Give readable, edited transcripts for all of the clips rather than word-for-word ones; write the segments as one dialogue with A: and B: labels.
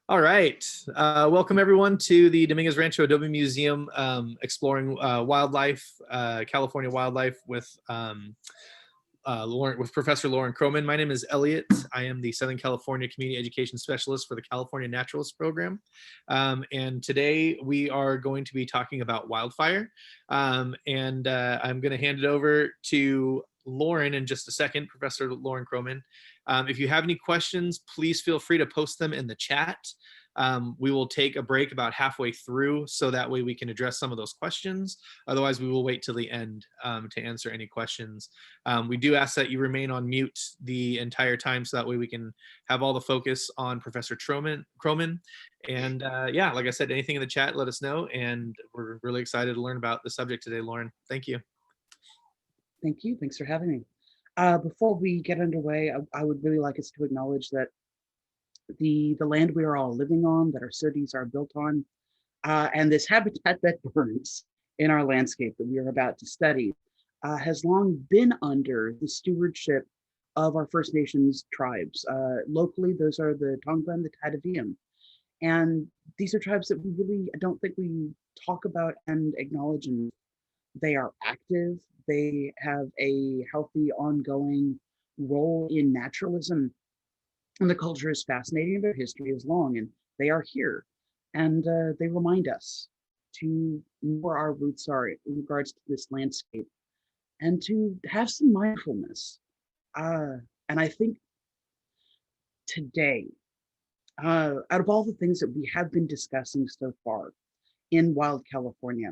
A: All right. Welcome everyone to the Dominguez Rancho Adobe Museum, exploring wildlife, California wildlife with Professor Lauren Croman. My name is Elliot. I am the Southern California Community Education Specialist for the California Naturalist Program. And today we are going to be talking about wildfire. I'm going to hand it over to Lauren in just a second, Professor Lauren Croman. If you have any questions, please feel free to post them in the chat. We will take a break about halfway through, so that way we can address some of those questions. Otherwise, we will wait till the end to answer any questions. We do ask that you remain on mute the entire time, so that way we can have all the focus on Professor Croman. And yeah, like I said, anything in the chat, let us know. And we're really excited to learn about the subject today, Lauren. Thank you.
B: Thank you. Thanks for having me. Before we get underway, I would really like us to acknowledge that the land we are all living on, that our cities are built on, and this habitat that burns in our landscape that we are about to study has long been under the stewardship of our First Nations tribes. Locally, those are the Tongva and the Tataviam. And these are tribes that we really, I don't think we talk about and acknowledge, and they are active. They have a healthy, ongoing role in naturalism. And the culture is fascinating. Their history is long, and they are here. And they remind us to know where our roots are in regards to this landscape and to have some mindfulness. And I think today, out of all the things that we have been discussing so far in Wild California,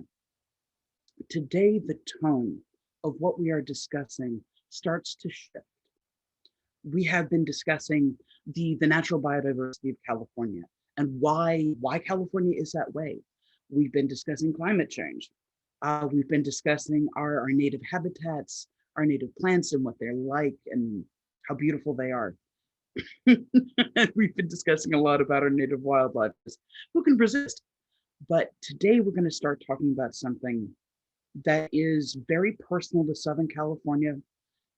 B: today the tone of what we are discussing starts to shift. We have been discussing the natural biodiversity of California and why California is that way. We've been discussing climate change. We've been discussing our native habitats, our native plants and what they're like and how beautiful they are. We've been discussing a lot about our native wildlife. Who can resist? But today we're going to start talking about something that is very personal to Southern California.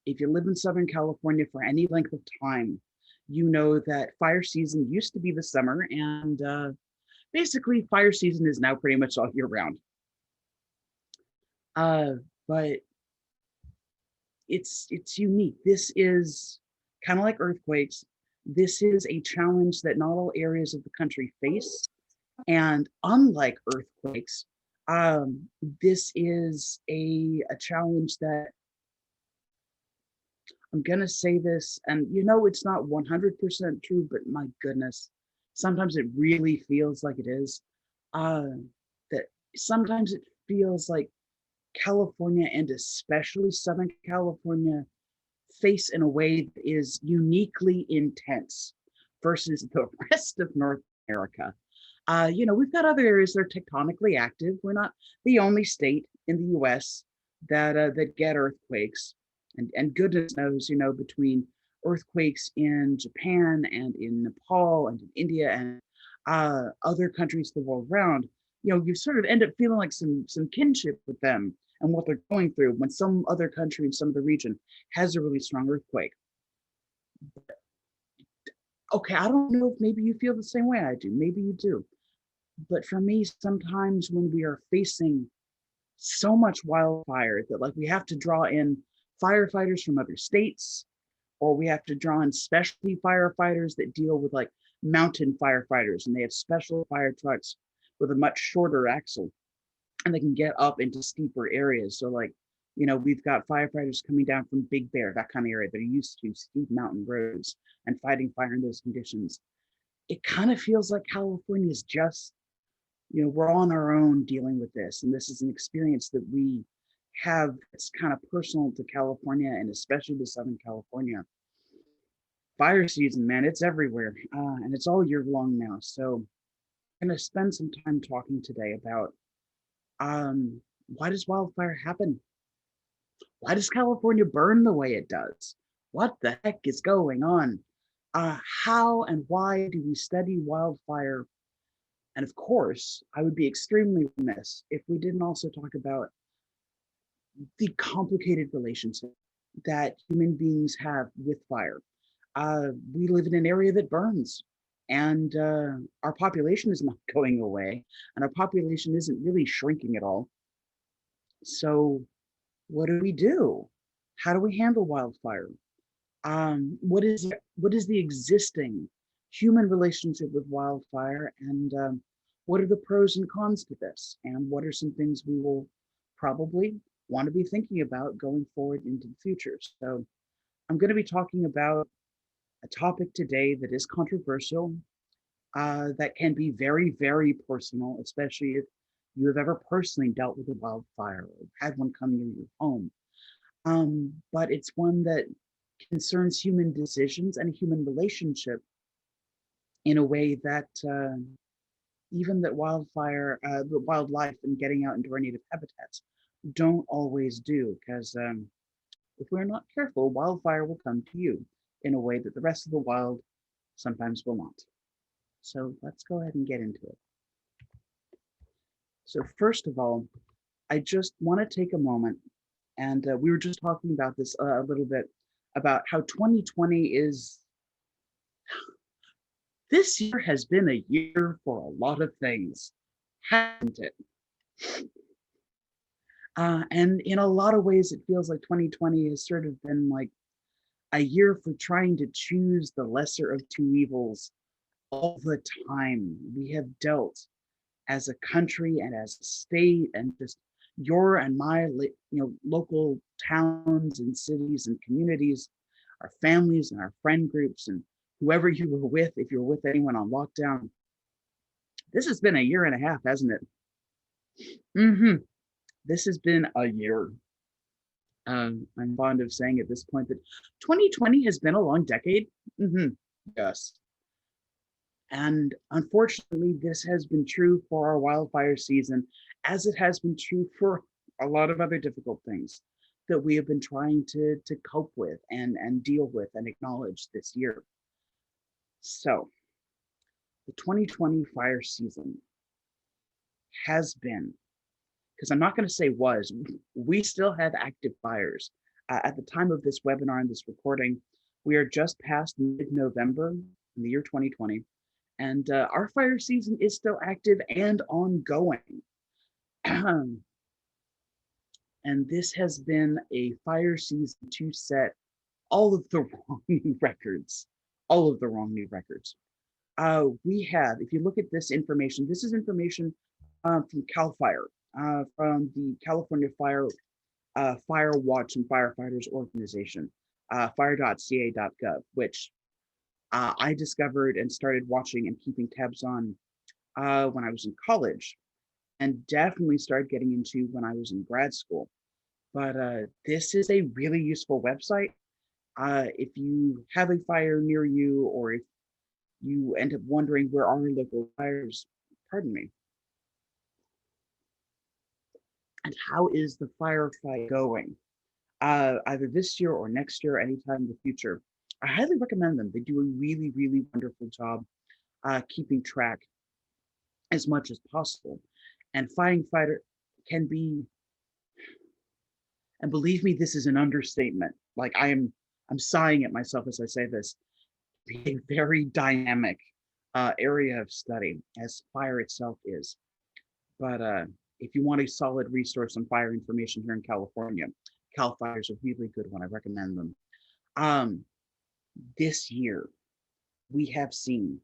B: If you live in Southern California for any length of time, you know that fire season used to be the summer, and basically fire season is now pretty much all year round. But it's unique. This is kind of like earthquakes. This is a challenge that not all areas of the country face. And unlike earthquakes, this is a challenge that, I'm going to say this, and you know it's not 100% true, but my goodness, sometimes it really feels like it is. That sometimes it feels like California, and especially Southern California, face in a way that is uniquely intense versus the rest of North America. We've got other areas that are tectonically active. We're not the only state in the US that get earthquakes. And goodness knows, between earthquakes in Japan and in Nepal and in India and other countries the world around, you sort of end up feeling like some kinship with them and what they're going through when some other country in some of the region has a really strong earthquake. Okay, I don't know if maybe you feel the same way I do. Maybe you do. But for me, sometimes when we are facing so much wildfire that like we have to draw in firefighters from other states, or we have to draw in specialty firefighters that deal with like mountain firefighters, and they have special fire trucks with a much shorter axle, and they can get up into steeper areas. So like, we've got firefighters coming down from Big Bear, that kind of area, that are used to steep mountain roads and fighting fire in those conditions. It kind of feels like California is just, we're on our own dealing with this. And this is an experience that we have, it's kind of personal to California, and especially to Southern California. Fire season, man, it's everywhere. And it's all year long now. So I'm going to spend some time talking today about why does wildfire happen? Why does California burn the way it does? What the heck is going on? How and why do we study wildfire? And of course, I would be extremely remiss if we didn't also talk about the complicated relationship that human beings have with fire. We live in an area that burns. And our population is not going away, and our population isn't really shrinking at all. So what do we do? How do we handle wildfire? What is the existing human relationship with wildfire, and what are the pros and cons to this? And what are some things we will probably want to be thinking about going forward into the future? So I'm going to be talking about a topic today that is controversial, that can be very, very personal, especially if you have ever personally dealt with a wildfire or had one come near your home. But it's one that concerns human decisions and human relationship in a way that even that the wildlife and getting out into our native habitats don't always do. Because if we're not careful, wildfire will come to you in a way that the rest of the wild sometimes will not. So let's go ahead and get into it. So first of all, I just want to take a moment, and we were just talking about this a little bit, about how 2020 is, this year has been a year for a lot of things, hasn't it? And in a lot of ways, it feels like 2020 has sort of been like a year for trying to choose the lesser of two evils all the time. We have dealt as a country and as a state, and just your and my local towns and cities and communities, our families and our friend groups, and whoever you were with, if you were with anyone on lockdown. This has been a year and a half, hasn't it? This has been a year. I'm fond of saying at this point that 2020 has been a long decade. Yes. And unfortunately, this has been true for our wildfire season, as it has been true for a lot of other difficult things that we have been trying to cope with and deal with and acknowledge this year. So the 2020 fire season has been, because I'm not going to say was, we still have active fires. At the time of this webinar and this recording, we are just past mid-November in the year 2020. And our fire season is still active and ongoing. And this has been a fire season to set all of the wrong new records. All of the wrong new records. We have, if you look at this information, this is information from CAL FIRE, from the California Fire Watch and Firefighters Organization, fire.ca.gov, which I discovered and started watching and keeping tabs on when I was in college, and definitely started getting into when I was in grad school. But this is a really useful website. If you have a fire near you, or if you end up wondering where are local fires, pardon me, and how is the firefight going, either this year or next year, anytime in the future, I highly recommend them. They do a really, really wonderful job keeping track as much as possible. And fighting fighter can be, and believe me, this is an understatement. Like I'm sighing at myself as I say this, be a very dynamic area of study, as fire itself is. But if you want a solid resource on fire information here in California, CAL FIRE is a really good one. I recommend them. This year, we have seen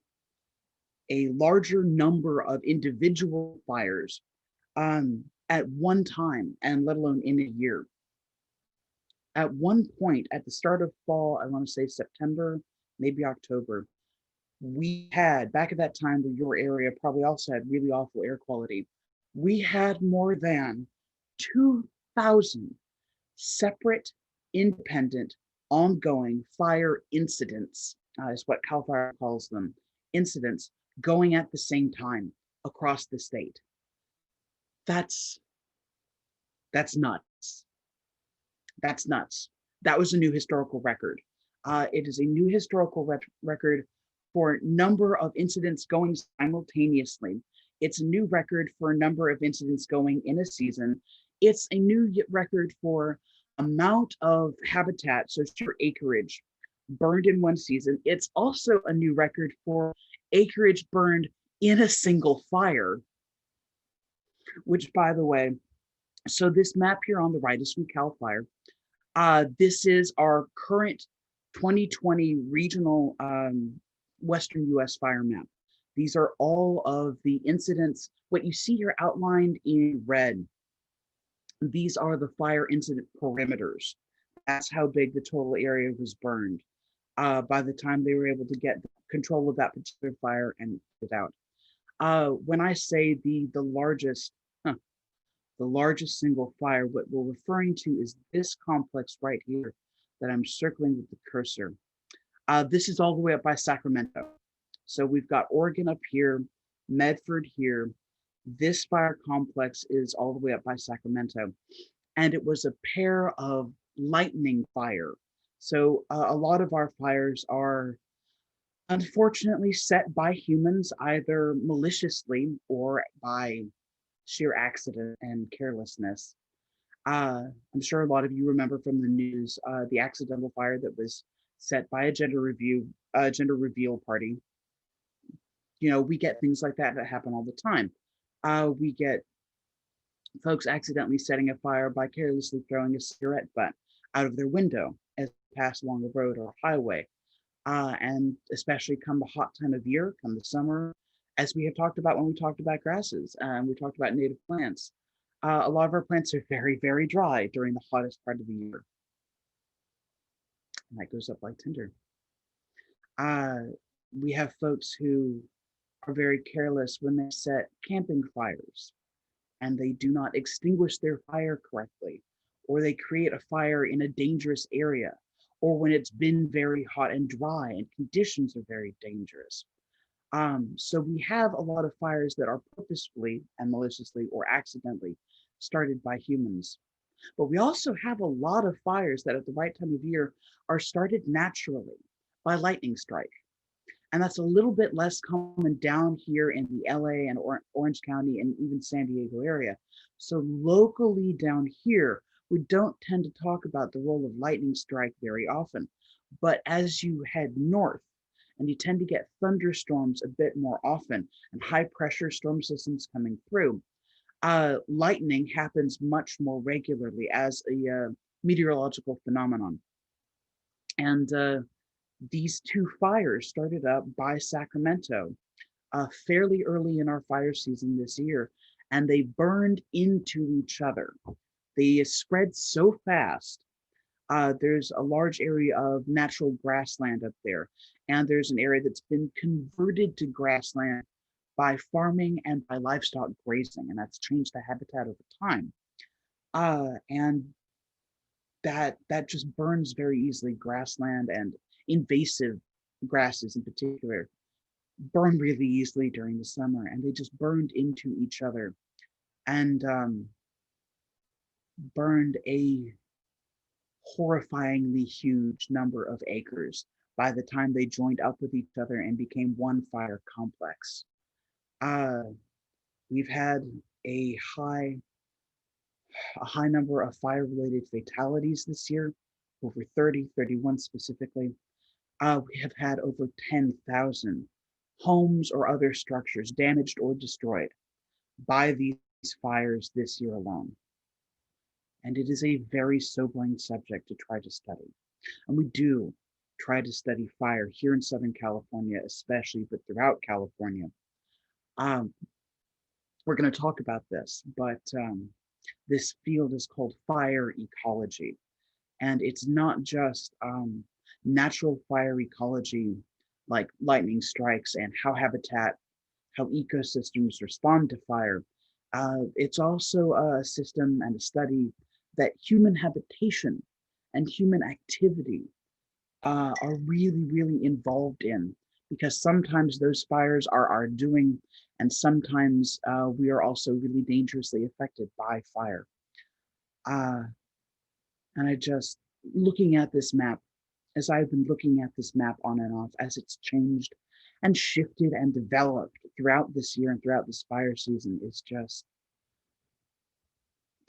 B: a larger number of individual fires at one time, and let alone in a year. At one point, at the start of fall, I want to say September, maybe October, we had, back at that time where your area probably also had really awful air quality, we had more than 2,000 separate, independent, ongoing fire incidents, is what CAL FIRE calls them, incidents going at the same time across the state. That's nuts. That's nuts. That was a new historical record. It is a new historical record for number of incidents going simultaneously. It's a new record for a number of incidents going in a season. It's a new record for amount of habitat, so sheer acreage, burned in one season. It's also a new record for acreage burned in a single fire, which, by the way, so this map here on the right is from CAL FIRE. This is our current 2020 regional Western US fire map. These are all of the incidents. What you see here outlined in red, these are the fire incident perimeters. That's how big the total area was burned by the time they were able to get control of that particular fire and put it out. When I say the largest, the largest single fire, what we're referring to is this complex right here that I'm circling with the cursor. This is all the way up by Sacramento. So we've got Oregon up here, Medford here. This fire complex is all the way up by Sacramento. And it was a pair of lightning fire. So a lot of our fires are unfortunately set by humans, either maliciously or by sheer accident and carelessness. I'm sure a lot of you remember from the news the accidental fire that was set by a gender reveal party. You know, we get things like that happen all the time. We get folks accidentally setting a fire by carelessly throwing a cigarette butt out of their window as they pass along a road or a highway. And especially come the hot time of year, come the summer, as we have talked about when we talked about grasses and we talked about native plants. A lot of our plants are very, very dry during the hottest part of the year. And that goes up like tinder. We have folks who are very careless when they set camping fires and they do not extinguish their fire correctly, or they create a fire in a dangerous area, or when it's been very hot and dry and conditions are very dangerous. So we have a lot of fires that are purposefully and maliciously or accidentally started by humans. But we also have a lot of fires that at the right time of year are started naturally by lightning strike. And that's a little bit less common down here in the LA and Orange County and even San Diego area. So locally down here, we don't tend to talk about the role of lightning strike very often. But as you head north, and you tend to get thunderstorms a bit more often and high pressure storm systems coming through, lightning happens much more regularly as a meteorological phenomenon. And these two fires started up by Sacramento fairly early in our fire season this year, and they burned into each other. They spread so fast. There's a large area of natural grassland up there, and there's an area that's been converted to grassland by farming and by livestock grazing, and that's changed the habitat over time. And that just burns very easily. Grassland and invasive grasses in particular burn really easily during the summer, and they just burned into each other and burned a horrifyingly huge number of acres by the time they joined up with each other and became one fire complex. We've had a high number of fire-related fatalities this year, over 30, 31 specifically. We have had over 10,000 homes or other structures damaged or destroyed by these fires this year alone. And it is a very sobering subject to try to study. And we do try to study fire here in Southern California, especially, but throughout California. We're going to talk about this, but this field is called fire ecology. And it's not just natural fire ecology like lightning strikes and how ecosystems respond to fire. It's also a system and a study that human habitation and human activity are really, really involved in, because sometimes those fires are our doing, and sometimes we are also really dangerously affected by fire. And I just, looking at this map, as I've been looking at this map on and off, as it's changed and shifted and developed throughout this year and throughout this fire season, it's just,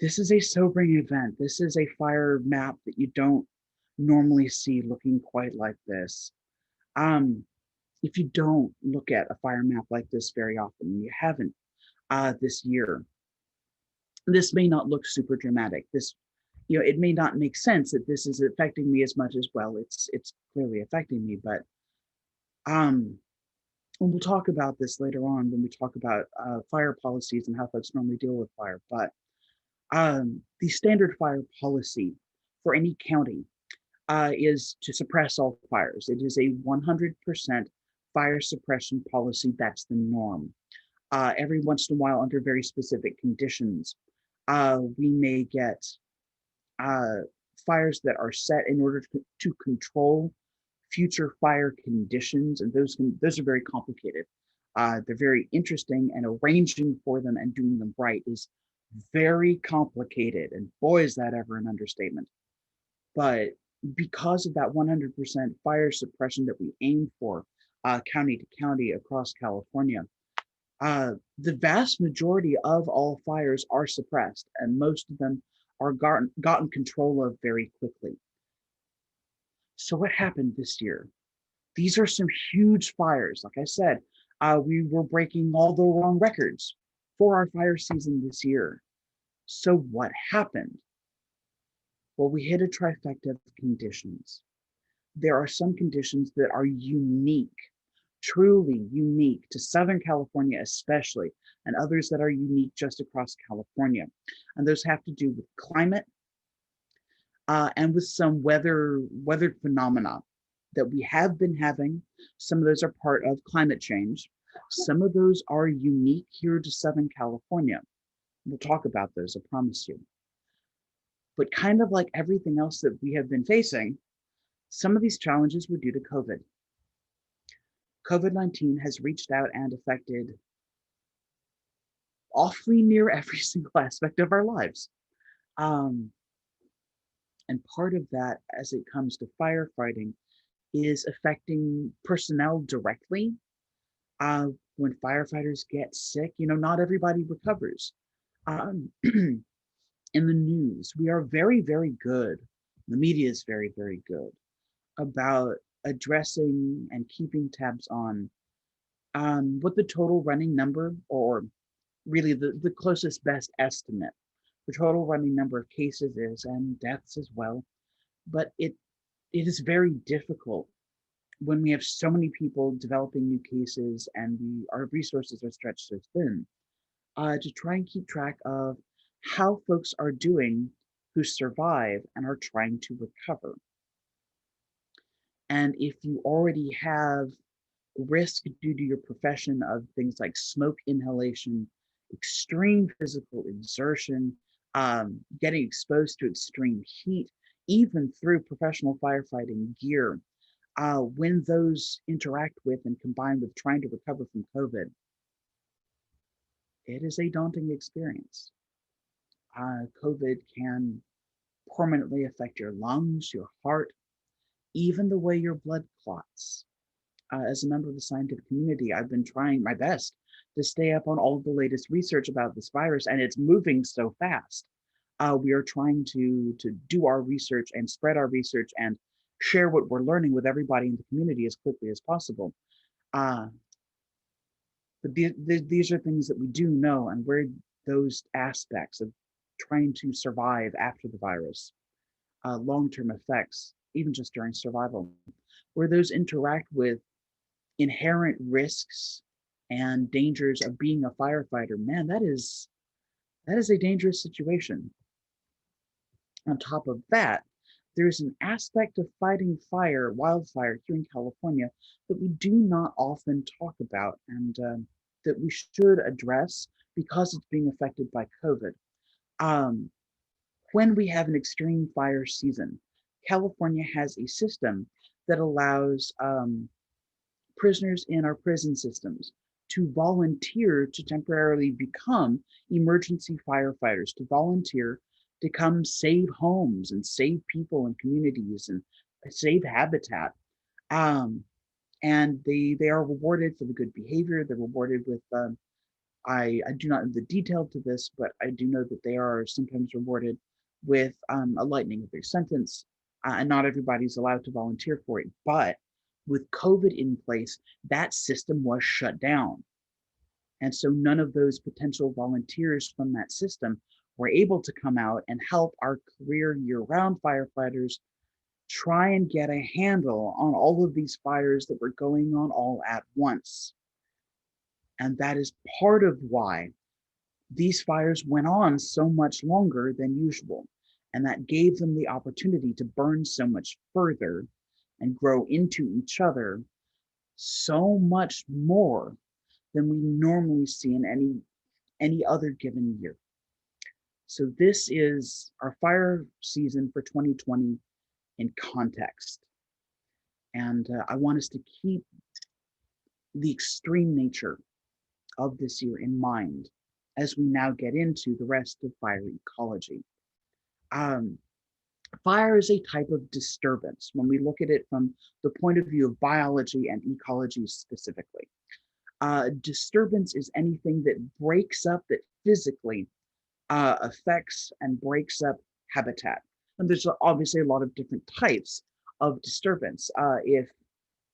B: this is a sobering event. This is a fire map that you don't normally see looking quite like this. Um, if you don't look at a fire map like this very often, and you haven't this year, this may not look super dramatic. This, it may not make sense that this is affecting me as much as, well, it's clearly affecting me, but um, and we'll talk about this later on when we talk about fire policies and how folks normally deal with fire. But the standard fire policy for any county is to suppress all fires. It is a 100% fire suppression policy. That's the norm. Every once in a while, under very specific conditions, we may get uh, fires that are set in order to control future fire conditions, and those are very complicated. They're very interesting, and arranging for them and doing them right is very complicated. And boy, is that ever an understatement. But because of that 100% fire suppression that we aim for, county to county across California, the vast majority of all fires are suppressed, and most of them are gotten control of very quickly. So what happened this year? These are some huge fires. Like I said, we were breaking all the wrong records for our fire season this year. So what happened? Well, we hit a trifecta of conditions. There are some conditions that are unique, truly unique to Southern California especially, and others that are unique just across California. And those have to do with climate and with some weather phenomena that we have been having. Some of those are part of climate change. Some of those are unique here to Southern California. We'll talk about those, I promise you. But kind of like everything else that we have been facing, some of these challenges were due to COVID. COVID-19 has reached out and affected awfully near every single aspect of our lives. And part of that, as it comes to firefighting, is affecting personnel directly. When firefighters get sick, not everybody recovers. In the news, we are very, very good. The media is very, very good about addressing and keeping tabs on what the total running number, or really the closest best estimate, the total running number of cases is, and deaths as well. But it is very difficult when we have so many people developing new cases and our resources are stretched so thin, to try and keep track of how folks are doing who survive and are trying to recover. And if you already have risk due to your profession of things like smoke inhalation, extreme physical exertion, getting exposed to extreme heat, even through professional firefighting gear, when those interact with and combine with trying to recover from COVID, it is a daunting experience. COVID can permanently affect your lungs, your heart, even the way your blood clots. As a member of the scientific community, I've been trying my best to stay up on all of the latest research about this virus, and it's moving so fast. We are trying to do our research and spread our research and share what we're learning with everybody in the community as quickly as possible. But these are things that we do know, and where those aspects of trying to survive after the virus, long-term effects, even just during survival, where those interact with inherent risks and dangers of being a firefighter, man, that is a dangerous situation. On top of that, there's an aspect of fighting wildfire here in California that we do not often talk about, and that we should address because it's being affected by COVID. When we have an extreme fire season, California has a system that allows prisoners in our prison systems to volunteer to temporarily become emergency firefighters, to volunteer to come save homes and save people and communities and save habitat. And they are rewarded for the good behavior. They're rewarded with, I do not know the detail to this, but I do know that they are sometimes rewarded with a lightening of their sentence. and not everybody's allowed to volunteer for it. But with COVID in place, that system was shut down. And so none of those potential volunteers from that system were able to come out and help our career year-round firefighters try and get a handle on all of these fires that were going on all at once. And that is part of why these fires went on so much longer than usual. And that gave them the opportunity to burn so much further and grow into each other so much more than we normally see in any other given year. So this is our fire season for 2020 in context. And I want us to keep the extreme nature of this year in mind as we now get into the rest of fire ecology. Fire is a type of disturbance when we look at it from the point of view of biology and ecology specifically. Disturbance is anything that breaks up, that physically affects and breaks up habitat. And there's obviously a lot of different types of disturbance.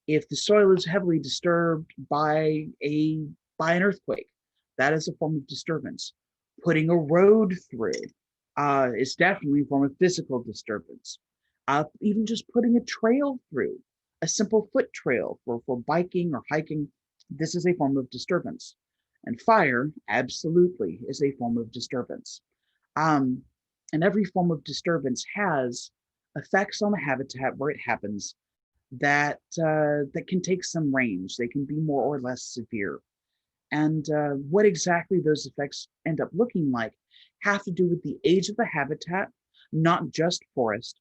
B: If the soil is heavily disturbed by an earthquake, that is a form of disturbance. Putting a road through is definitely a form of physical disturbance. Even just putting a trail through, a simple foot trail for biking or hiking, this is a form of disturbance. And fire absolutely is a form of disturbance. And every form of disturbance has effects on the habitat where it happens that can take some range. They can be more or less severe. And what exactly those effects end up looking like have to do with the age of the habitat, not just forest,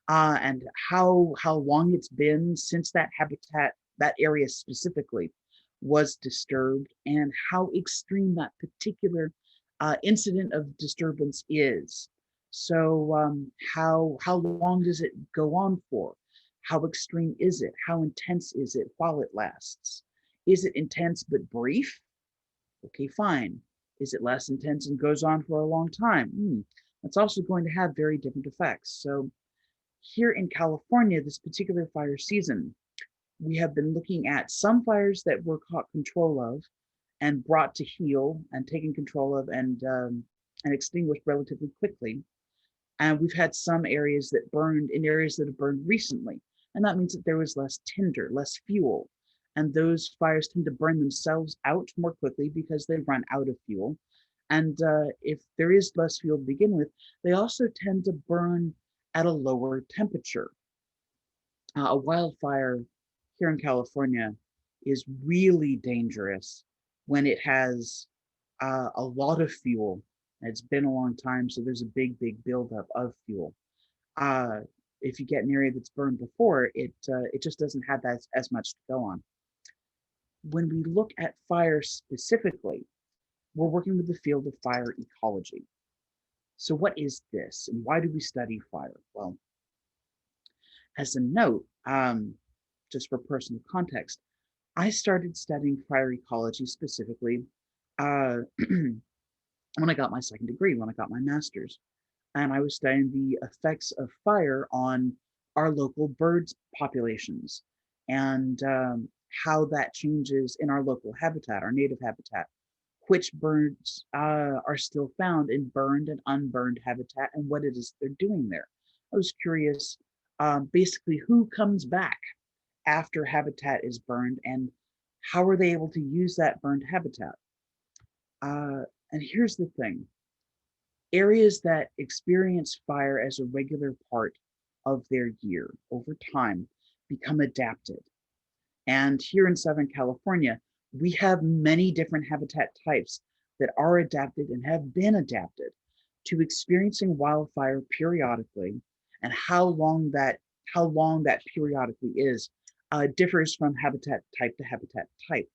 B: and how long it's been since that habitat, that area specifically, was disturbed, and how extreme that particular incident of disturbance is. So how long does it go on for? How extreme is it? How intense is it while it lasts? Is it intense but brief? Okay, fine. Is it less intense and goes on for a long time? That's also going to have very different effects. So here in California, this particular fire season, we have been looking at some fires that were caught control of and brought to heel and taken control of and extinguished relatively quickly. And we've had some areas that burned in areas that have burned recently. And that means that there was less tinder, less fuel. And those fires tend to burn themselves out more quickly because they run out of fuel. And if there is less fuel to begin with, they also tend to burn at a lower temperature. A wildfire here in California is really dangerous when it has a lot of fuel. It's been a long time, so there's a big buildup of fuel. If you get an area that's burned before, it just doesn't have that as much to go on. When we look at fire specifically, we're working with the field of fire ecology. So what is this, and why do we study fire? Well, as a note, just for personal context, I started studying fire ecology specifically when I got my second degree, when I got my master's. And I was studying the effects of fire on our local birds populations and how that changes in our local habitat, our native habitat, which birds are still found in burned and unburned habitat and what it is they're doing there. I was curious, basically, who comes back after habitat is burned and how are they able to use that burned habitat? And here's the thing. Areas that experience fire as a regular part of their year over time become adapted. And here in Southern California, we have many different habitat types that are adapted and have been adapted to experiencing wildfire periodically, and how long that periodically is differs from habitat type to habitat type.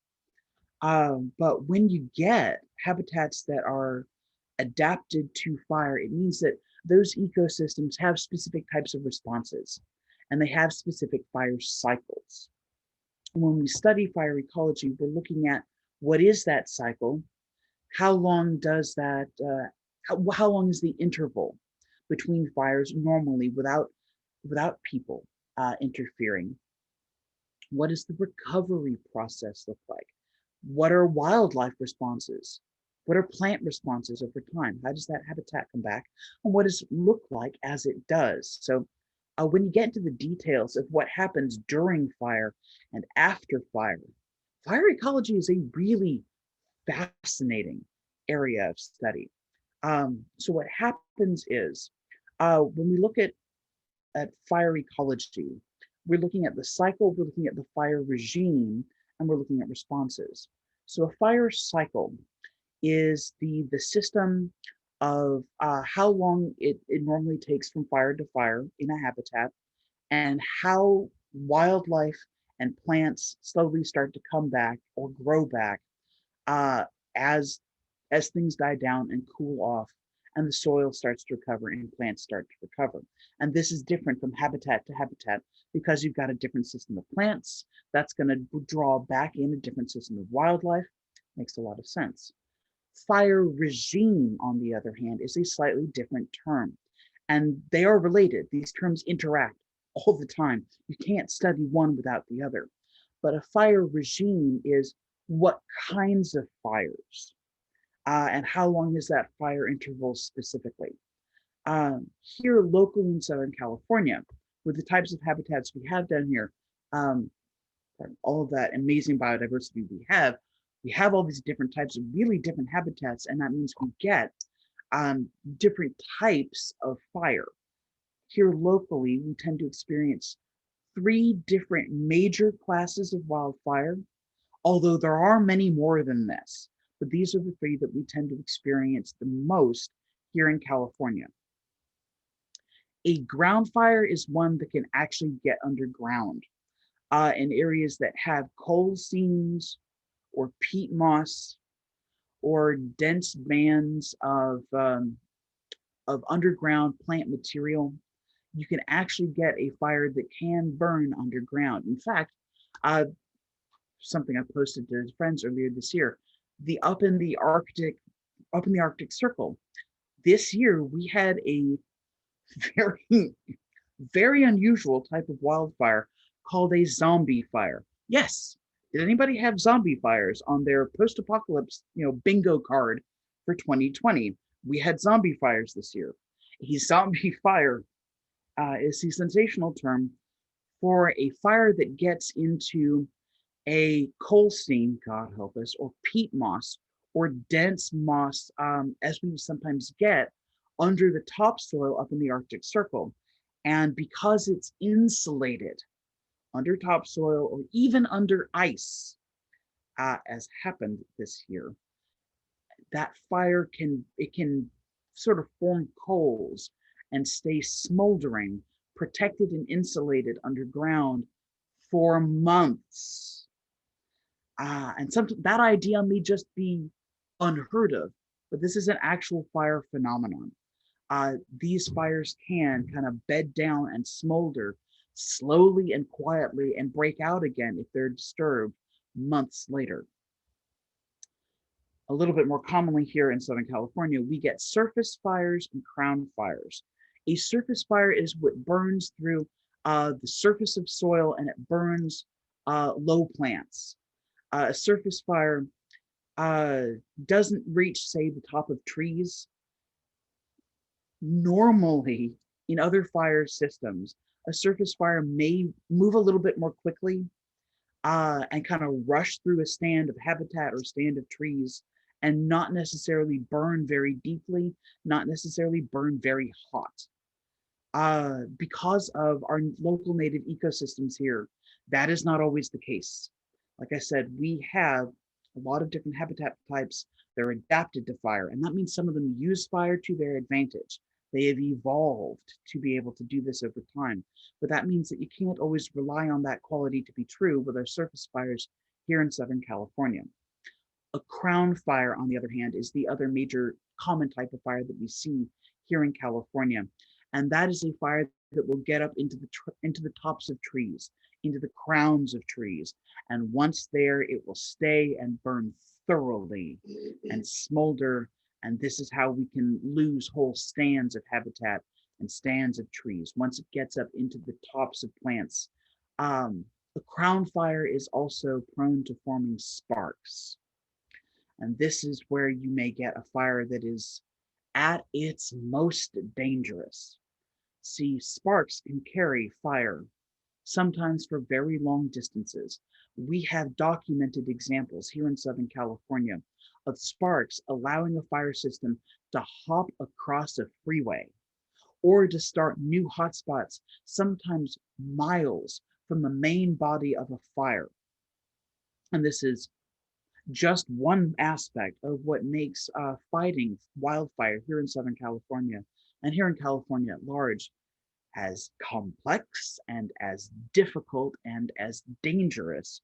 B: But when you get habitats that are adapted to fire, it means that those ecosystems have specific types of responses and they have specific fire cycles. When we study fire ecology, we're looking at what is that cycle? How long does how long is the interval between fires normally without without people interfering? What does the recovery process look like? What are wildlife responses? What are plant responses over time? How does that habitat come back? And what does it look like as it does? So when you get into the details of what happens during fire and after fire, fire ecology is a really fascinating area of study. So what happens is when we look at fire ecology, we're looking at the cycle, we're looking at the fire regime, and we're looking at responses. So a fire cycle is the system of how long it normally takes from fire to fire in a habitat, and how wildlife and plants slowly start to come back or grow back uh, as things die down and cool off, and the soil starts to recover and plants start to recover. And this is different from habitat to habitat because you've got a different system of plants that's going to draw back in a different system of wildlife. Makes a lot of sense. Fire regime, on the other hand, is a slightly different term, and they are related. These terms interact all the time. You can't study one without the other. But a fire regime is what kinds of fires and how long is that fire interval specifically. Here locally in Southern California, with the types of habitats we have down here, um, all of that amazing biodiversity we have all these different types of really different habitats, and that means we get different types of fire. Here locally, we tend to experience 3 different major classes of wildfire, although there are many more than this, but these are the 3 that we tend to experience the most here in California. A ground fire is one that can actually get underground in areas that have coal seams or peat moss or dense bands of underground plant material. You can actually get a fire that can burn underground. In fact, something I posted to friends earlier this year, up in the Arctic Circle, this year we had a very, very unusual type of wildfire called a zombie fire. Yes. Did anybody have zombie fires on their post-apocalypse, bingo card for 2020? We had zombie fires this year. A zombie fire is the sensational term for a fire that gets into a coal seam, God help us, or peat moss, or dense moss, as we sometimes get under the topsoil up in the Arctic Circle. And because it's insulated under topsoil or even under ice, as happened this year, that fire can sort of form coals and stay smoldering, protected and insulated underground for months. And that idea may just be unheard of, but this is an actual fire phenomenon. These fires can kind of bed down and smolder slowly and quietly and break out again if they're disturbed months later. A little bit more commonly here in Southern California, we get surface fires and crown fires. A surface fire is what burns through the surface of soil and it burns low plants. A surface fire doesn't reach, say, the top of trees. Normally, in other fire systems, a surface fire may move a little bit more quickly and kind of rush through a stand of habitat or stand of trees and not necessarily burn very deeply, not necessarily burn very hot. Because of our local native ecosystems here, that is not always the case. Like I said, we have a lot of different habitat types that are adapted to fire, and that means some of them use fire to their advantage. They have evolved to be able to do this over time, but that means that you can't always rely on that quality to be true with our surface fires here in Southern California. A crown fire, on the other hand, is the other major common type of fire that we see here in California, and that is a fire that will get up into the tops of trees, into the crowns of trees, and once there, it will stay and burn thoroughly and smolder. And this is how we can lose whole stands of habitat and stands of trees, once it gets up into the tops of plants. The crown fire is also prone to forming sparks. And this is where you may get a fire that is at its most dangerous. See, sparks can carry fire, sometimes for very long distances. We have documented examples here in Southern California of sparks allowing a fire system to hop across a freeway or to start new hotspots, sometimes miles from the main body of a fire. And this is just one aspect of what makes fighting wildfire here in Southern California and here in California at large as complex and as difficult and as dangerous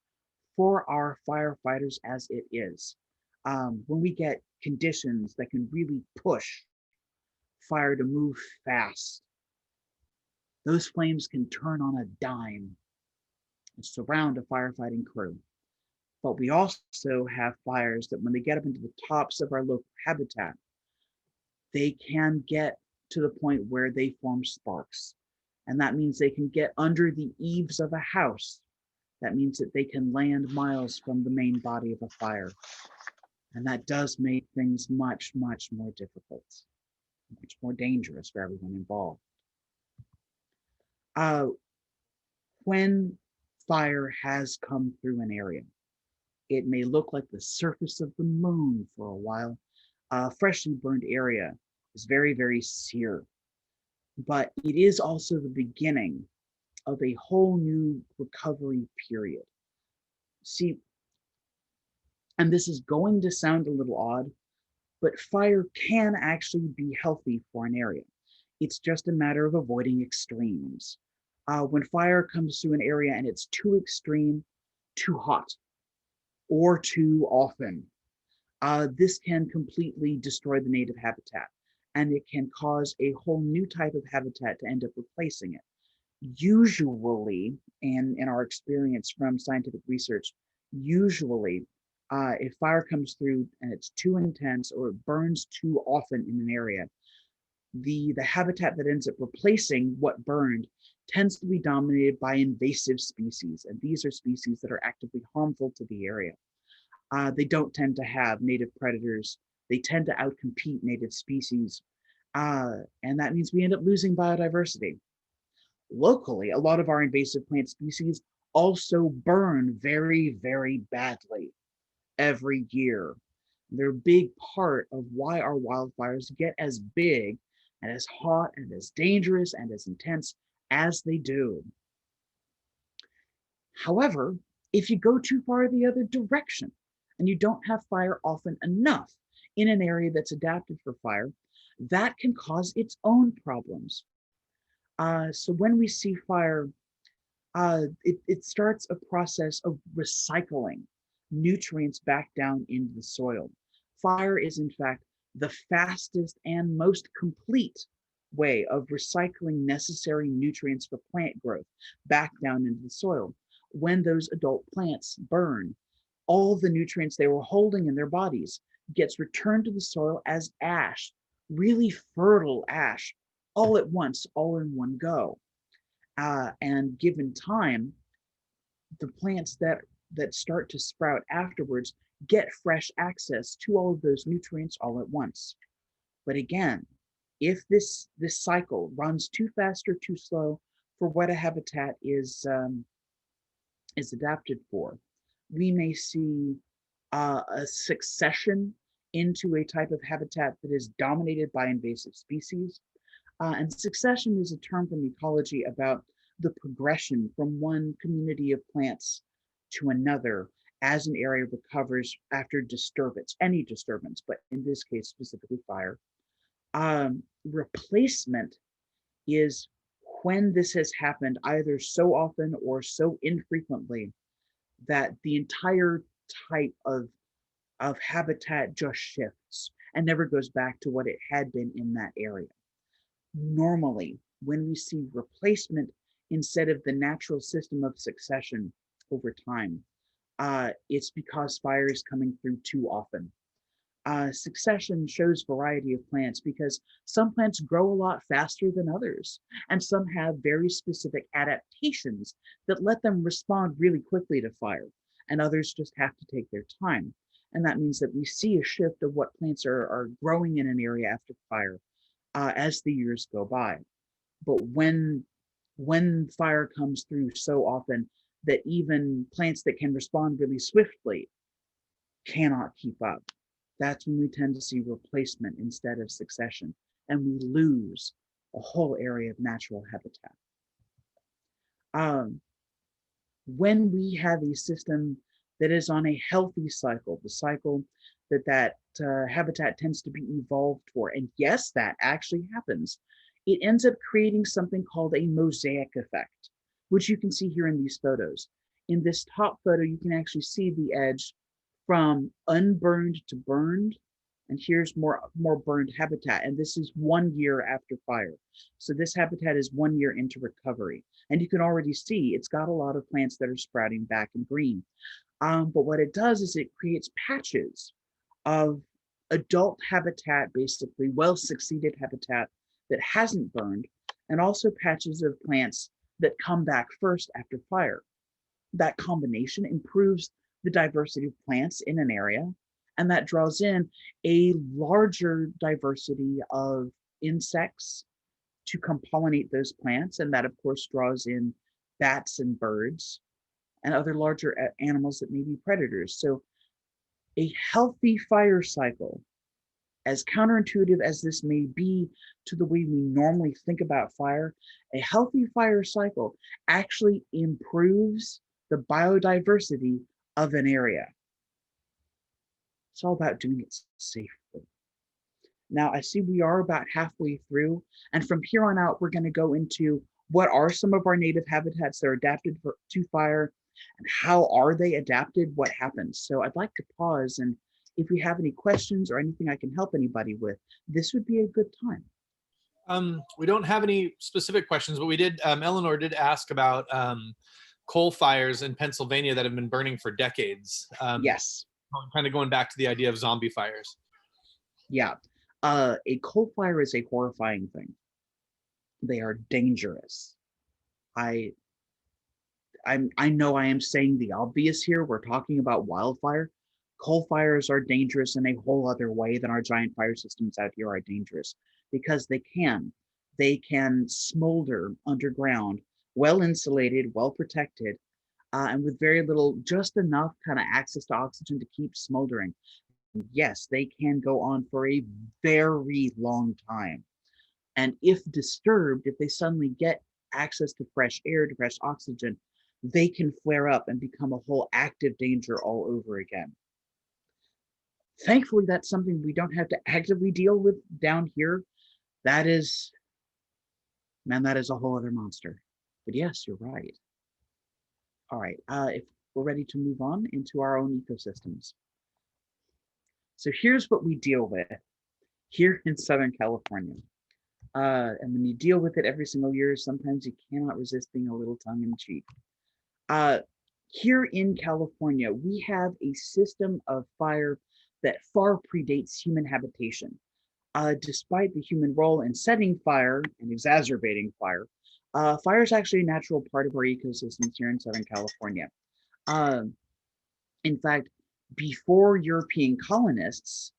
B: for our firefighters as it is. When we get conditions that can really push fire to move fast, those flames can turn on a dime and surround a firefighting crew. But we also have fires that when they get up into the tops of our local habitat, they can get to the point where they form sparks. And that means they can get under the eaves of a house. That means that they can land miles from the main body of a fire. And that does make things much, much more difficult, much more dangerous for everyone involved. When fire has come through an area, it may look like the surface of the moon for a while. A freshly burned area is very, very sear, but it is also the beginning of a whole new recovery period. See, and this is going to sound a little odd, but fire can actually be healthy for an area. It's just a matter of avoiding extremes. When fire comes through an area and it's too extreme, too hot, or too often, this can completely destroy the native habitat, and it can cause a whole new type of habitat to end up replacing it. Usually, and in our experience from scientific research, usually if fire comes through and it's too intense or it burns too often in an area, the habitat that ends up replacing what burned tends to be dominated by invasive species. And these are species that are actively harmful to the area. They don't tend to have native predators. They tend to outcompete native species. And that means we end up losing biodiversity. Locally, a lot of our invasive plant species also burn very, very badly every year. They're a big part of why our wildfires get as big and as hot and as dangerous and as intense as they do. However, if you go too far the other direction and you don't have fire often enough in an area that's adapted for fire, that can cause its own problems. So when we see fire, it starts a process of recycling nutrients back down into the soil. Fire is, in fact, the fastest and most complete way of recycling necessary nutrients for plant growth back down into the soil. When those adult plants burn, all the nutrients they were holding in their bodies gets returned to the soil as ash, really fertile ash, all at once, all in one go. And given time, the plants that start to sprout afterwards get fresh access to all of those nutrients all at once. But again, if this cycle runs too fast or too slow for what a habitat is adapted for, we may see a succession into a type of habitat that is dominated by invasive species. And succession is a term from ecology about the progression from one community of plants to another as an area recovers after disturbance, any disturbance, but in this case, specifically fire. Replacement is when this has happened either so often or so infrequently that the entire type of habitat just shifts and never goes back to what it had been in that area. Normally, when we see replacement instead of the natural system of succession over time, it's because fire is coming through too often. Succession shows variety of plants because some plants grow a lot faster than others, and some have very specific adaptations that let them respond really quickly to fire, and others just have to take their time. And that means that we see a shift of what plants are growing in an area after fire as the years go by. But when fire comes through so often that even plants that can respond really swiftly cannot keep up, that's when we tend to see replacement instead of succession, and we lose a whole area of natural habitat. Um, when we have a system that is on a healthy cycle, the cycle that habitat tends to be evolved for, and yes, that actually happens, it ends up creating something called a mosaic effect, which you can see here in these photos. In this top photo, you can actually see the edge from unburned to burned, and here's more burned habitat, and this is 1 year after fire. So this habitat is 1 year into recovery, and you can already see it's got a lot of plants that are sprouting back in green. But what it does is it creates patches of adult habitat, basically well-succeeded habitat that hasn't burned, and also patches of plants that come back first after fire. That combination improves the diversity of plants in an area, and that draws in a larger diversity of insects to come pollinate those plants, and that of course draws in bats and birds and other larger animals that may be predators. So a healthy fire cycle, as counterintuitive as this may be to the way we normally think about fire, a healthy fire cycle actually improves the biodiversity of an area. It's all about doing it safely. Now, I see we are about halfway through, and from here on out, we're going to go into what are some of our native habitats that are adapted to fire, and how are they adapted, what happens. So I'd like to pause, and if you have any questions or anything I can help anybody with, this would be a good time.
A: We don't have any specific questions, but we did, Eleanor did ask about coal fires in Pennsylvania that have been burning for decades.
B: Yes.
A: Kind of going back to the idea of zombie fires.
B: Yeah. A coal fire is a horrifying thing. They are dangerous. I know I am saying the obvious here. We're talking about wildfire. Coal fires are dangerous in a whole other way than our giant fire systems out here are dangerous, because they can smolder underground, well insulated, well protected, and with very little, just enough kind of access to oxygen to keep smoldering. Yes, they can go on for a very long time. And if disturbed, if they suddenly get access to fresh air, to fresh oxygen, they can flare up and become a whole active danger all over again. Thankfully, that's something we don't have to actively deal with down here. That is, man, that is a whole other monster. But yes, you're right. All right, if we're ready to move on into our own ecosystems. So here's what we deal with here in Southern California. And when you deal with it every single year, sometimes you cannot resist being a little tongue in cheek. Here in California, we have a system of fire that far predates human habitation. Despite the human role in setting fire and exacerbating fire, fire is actually a natural part of our ecosystems here in Southern California. In fact, before European colonists,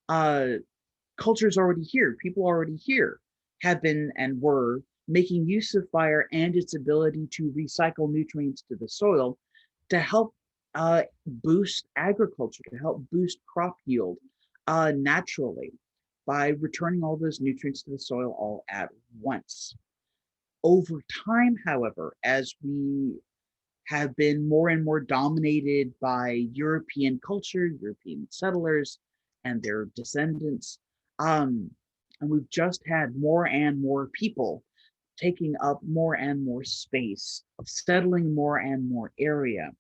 B: cultures already here, people already here have been and were making use of fire and its ability to recycle nutrients to the soil to help boost agriculture, to help boost crop yield naturally by returning all those nutrients to the soil all at once. Over time, however, as we have been more and more dominated by European culture, European settlers, and their descendants, and we've just had more and more people taking up more and more space, settling more and more area.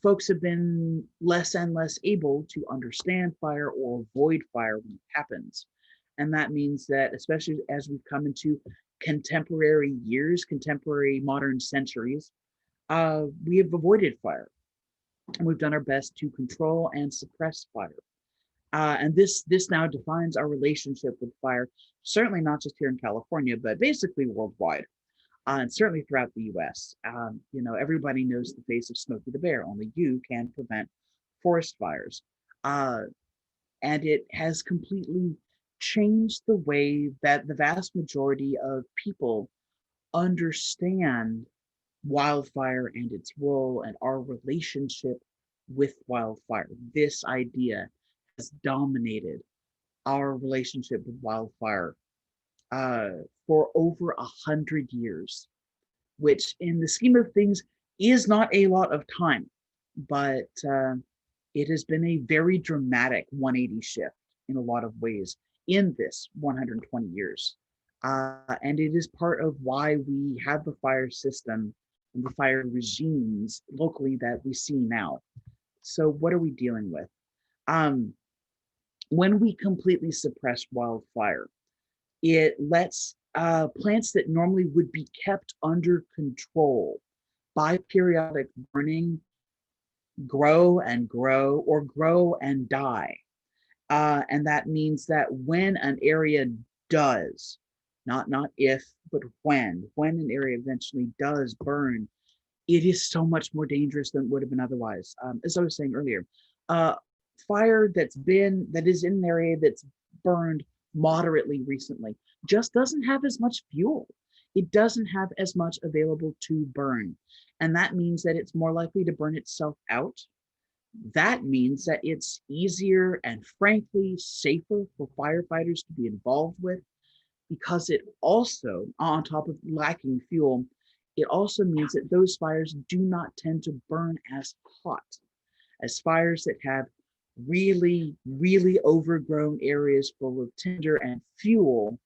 B: Folks have been less and less able to understand fire or avoid fire when it happens. And that means that, especially as we've come into contemporary years, contemporary modern centuries, we have avoided fire. and we've done our best to control and suppress fire. And this now defines our relationship with fire, certainly not just here in California, but basically worldwide, and certainly throughout the U.S. You know, everybody knows the face of Smokey the Bear. Only you can prevent forest fires, and it has completely changed the way that the vast majority of people understand wildfire and its role and our relationship with wildfire. This idea has dominated our relationship with wildfire uh, for over 100 years, which in the scheme of things is not a lot of time, but it has been a very dramatic 180 shift in a lot of ways in this 120 years. And it is part of why we have the fire system and the fire regimes locally that we see now. So what are we dealing with? Um, when we completely suppress wildfire, it lets plants that normally would be kept under control by periodic burning grow and grow, or grow and die. And that means that when an area does, not if, but when an area eventually does burn, it is so much more dangerous than it would have been otherwise. As I was saying earlier, fire that is in an area that's burned moderately recently just doesn't have as much fuel. It doesn't have as much available to burn. And that means that it's more likely to burn itself out. That means that it's easier and frankly safer for firefighters to be involved with, because it also, on top of lacking fuel, it also means that those fires do not tend to burn as hot as fires that have really, really overgrown areas full of tinder and fuel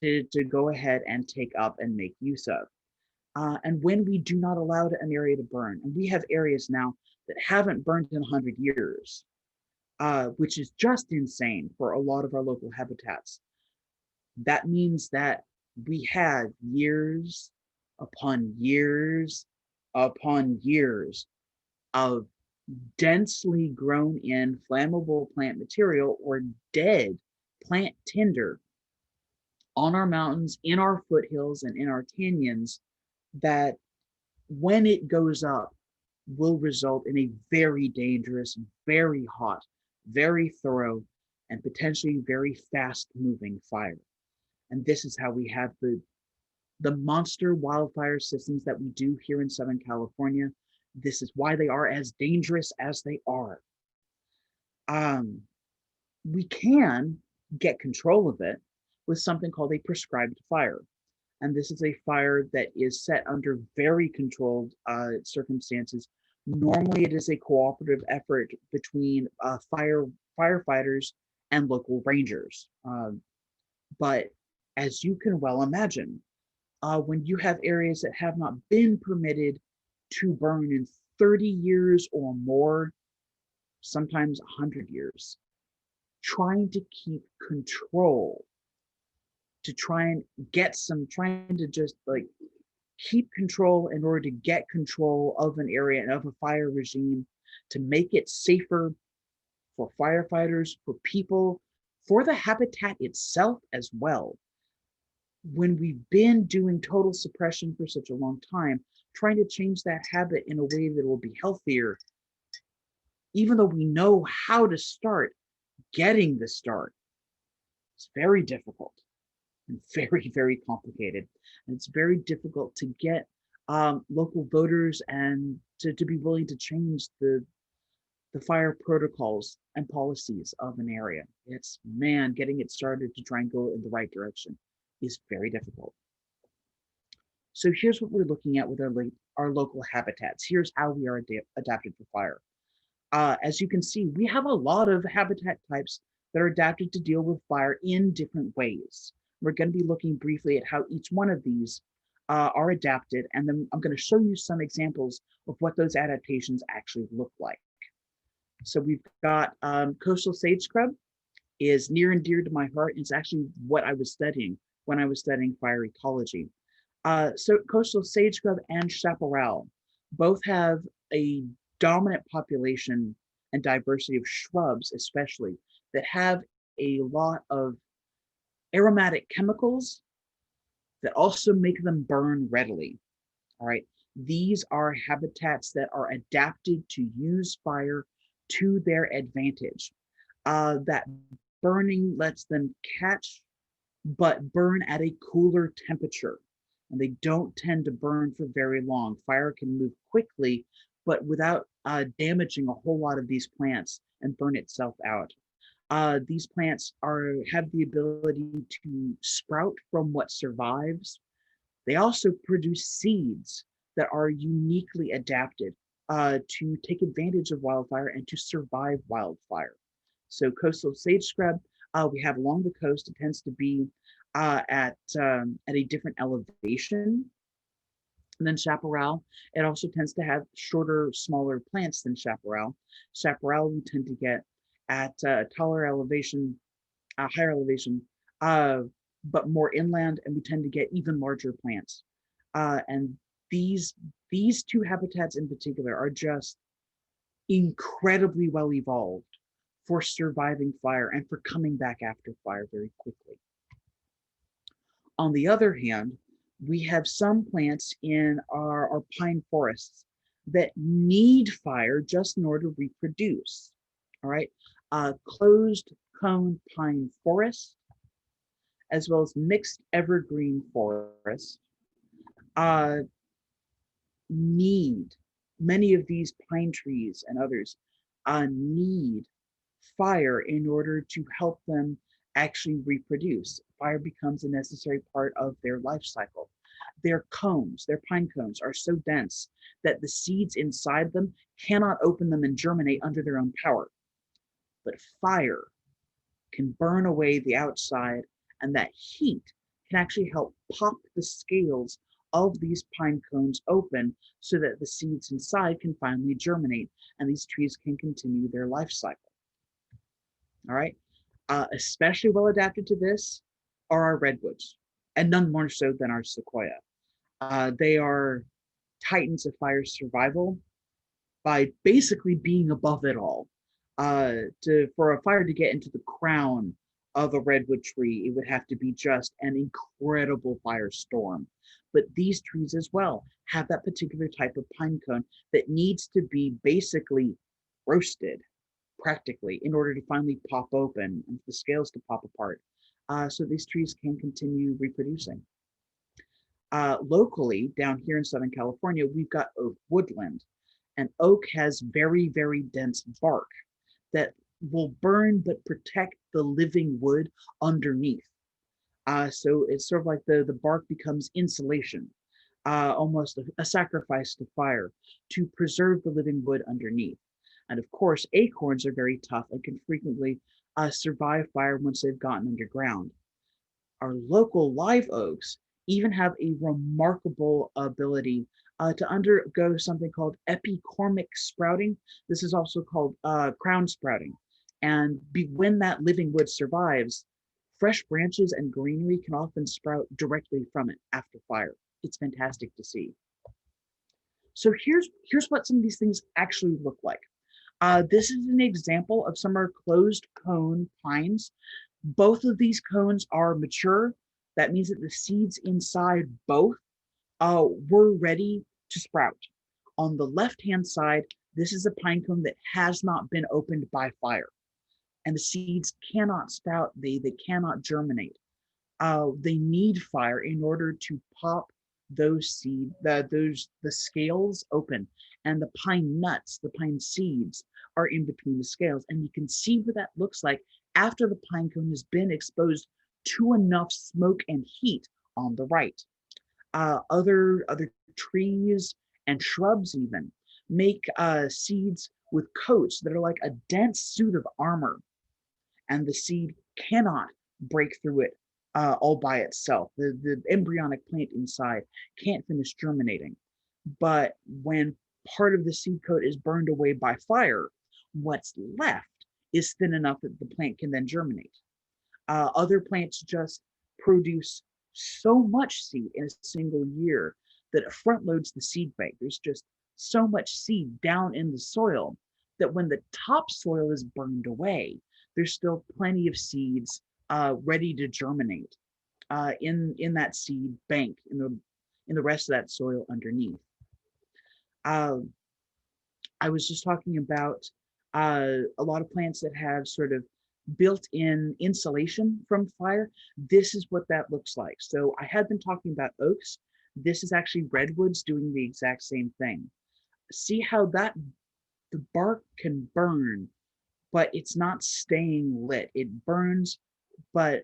B: to go ahead and take up and make use of. And when we do not allow an area to burn, and we have areas now that haven't burned in 100 years, which is just insane for a lot of our local habitats, that means that we had years upon years upon years of densely grown in flammable plant material or dead plant tinder on our mountains, in our foothills, and in our canyons, that when it goes up will result in a very dangerous, very hot, very thorough, and potentially very fast moving fire. And this is how we have the monster wildfire systems that we do here in Southern California. This is why they are as dangerous as they are. We can get control of it with something called a prescribed fire. And this is a fire that is set under very controlled circumstances. Normally, it is a cooperative effort between firefighters and local rangers. But as you can well imagine, when you have areas that have not been permitted to burn in 30 years or more, sometimes 100 years, trying to keep control, to trying to just like keep control in order to get control of an area and of a fire regime, to make it safer for firefighters, for people, for the habitat itself as well. When we've been doing total suppression for such a long time, trying to change that habit in a way that will be healthier, even though we know how to start, getting the start, it's very difficult and very, very complicated. And it's very difficult to get local voters and to be willing to change the fire protocols and policies of an area. It's, man, getting it started to try and go in the right direction is very difficult. So here's what we're looking at with our local habitats. Here's how we are adapted for fire. As you can see, we have a lot of habitat types that are adapted to deal with fire in different ways. We're going to be looking briefly at how each one of these are adapted, and then I'm going to show you some examples of what those adaptations actually look like. So we've got coastal sage scrub is near and dear to my heart. It's actually what I was studying when I was studying fire ecology. So coastal sage scrub and chaparral both have a dominant population and diversity of shrubs, especially, that have a lot of aromatic chemicals that also make them burn readily. All right. These are habitats that are adapted to use fire to their advantage. That burning lets them catch, but burn at a cooler temperature. And they don't tend to burn for very long. Fire can move quickly, but without damaging a whole lot of these plants and burn itself out. These plants have the ability to sprout from what survives. They also produce seeds that are uniquely adapted to take advantage of wildfire and to survive wildfire. So coastal sage scrub, we have along the coast. It tends to be at a different elevation than chaparral. It also tends to have shorter, smaller plants than chaparral. Chaparral we tend to get at taller elevation, higher elevation, uh, but more inland, and we tend to get even larger plants. And these two habitats in particular are just incredibly well evolved for surviving fire and for coming back after fire very quickly. On the other hand, we have some plants in our pine forests that need fire just in order to reproduce. All right, closed cone pine forest, as well as mixed evergreen forest, uh, need, many of these pine trees and others need fire in order to help them actually reproduce. Fire becomes a necessary part of their life cycle. Their cones, their pine cones, are so dense that the seeds inside them cannot open them and germinate under their own power. But fire can burn away the outside, and that heat can actually help pop the scales of these pine cones open so that the seeds inside can finally germinate and these trees can continue their life cycle. All right. Especially well adapted to this are our redwoods, and none more so than our sequoia. They are titans of fire survival by basically being above it all. For a fire to get into the crown of a redwood tree, it would have to be just an incredible firestorm. But these trees as well have that particular type of pine cone that needs to be basically roasted practically in order to finally pop open and for the scales to pop apart so these trees can continue reproducing. Locally, down here in Southern California, we've got oak woodland, and oak has very, very dense bark that will burn but protect the living wood underneath. So it's sort of like the bark becomes insulation, almost a sacrifice to fire to preserve the living wood underneath. And of course, acorns are very tough and can frequently survive fire once they've gotten underground. Our local live oaks even have a remarkable ability to undergo something called epicormic sprouting. This is also called crown sprouting. And when that living wood survives, fresh branches and greenery can often sprout directly from it after fire. It's fantastic to see. So here's what some of these things actually look like. This is an example of some of our closed cone pines. Both of these cones are mature. That means that the seeds inside both were ready to sprout. On the left-hand side, this is a pine cone that has not been opened by fire. And the seeds cannot sprout, they cannot germinate. They need fire in order to pop those the scales open, and the pine nuts, the pine seeds, are in between the scales, and you can see what that looks like after the pine cone has been exposed to enough smoke and heat on the right. Other trees and shrubs even make seeds with coats that are like a dense suit of armor, and the seed cannot break through it all by itself. The embryonic plant inside can't finish germinating. But when part of the seed coat is burned away by fire, what's left is thin enough that the plant can then germinate. Other plants just produce so much seed in a single year that it front loads the seed bank. There's just so much seed down in the soil that when the topsoil is burned away, there's still plenty of seeds ready to germinate in that seed bank in the rest of that soil underneath. Uh, I was just talking about a lot of plants that have sort of built-in insulation from fire. This is what that looks like. So I had been talking about oaks. This is actually redwoods doing the exact same thing. See how the bark can burn, but it's not staying lit. It burns, but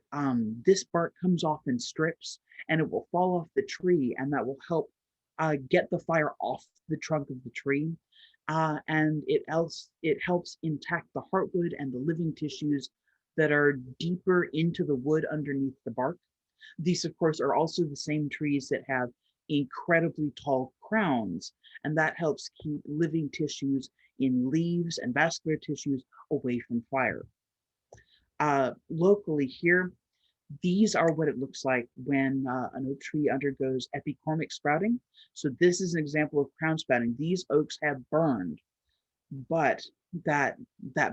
B: this bark comes off in strips and it will fall off the tree, and that will help get the fire off the trunk of the tree. And it helps intact the heartwood and the living tissues that are deeper into the wood underneath the bark. These, of course, are also the same trees that have incredibly tall crowns, and that helps keep living tissues in leaves and vascular tissues away from fire. Locally here, these are what it looks like when an oak tree undergoes epicormic sprouting. So this is an example of crown sprouting. These oaks have burned, but that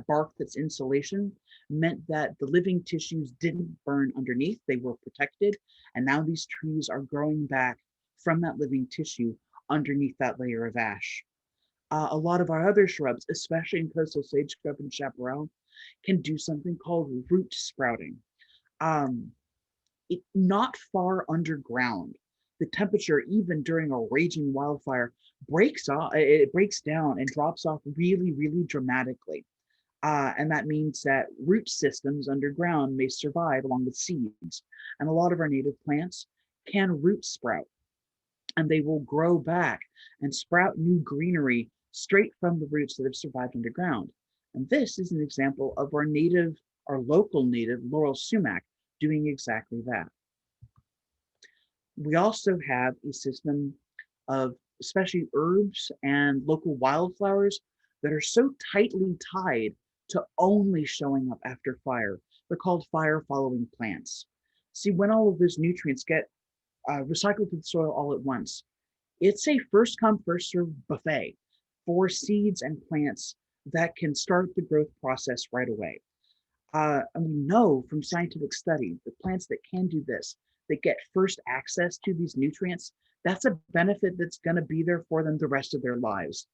B: bark that's insulation meant that the living tissues didn't burn underneath. They were protected, and now these trees are growing back from that living tissue underneath that layer of ash. A lot of our other shrubs, especially in coastal sage scrub and chaparral, can do something called root sprouting. Not far underground, the temperature, even during a raging wildfire, it breaks down and drops off really, really dramatically. And that means that root systems underground may survive along with seeds. And a lot of our native plants can root sprout, and they will grow back and sprout new greenery straight from the roots that have survived underground. And this is an example of our local native laurel sumac doing exactly that. We also have a system of especially herbs and local wildflowers that are so tightly tied to only showing up after fire. They're called fire following plants. See, when all of those nutrients get recycled to the soil all at once, it's a first come, first served buffet for seeds and plants that can start the growth process right away. And we know from scientific study, the plants that can do this, that get first access to these nutrients, that's a benefit that's going to be there for them the rest of their lives.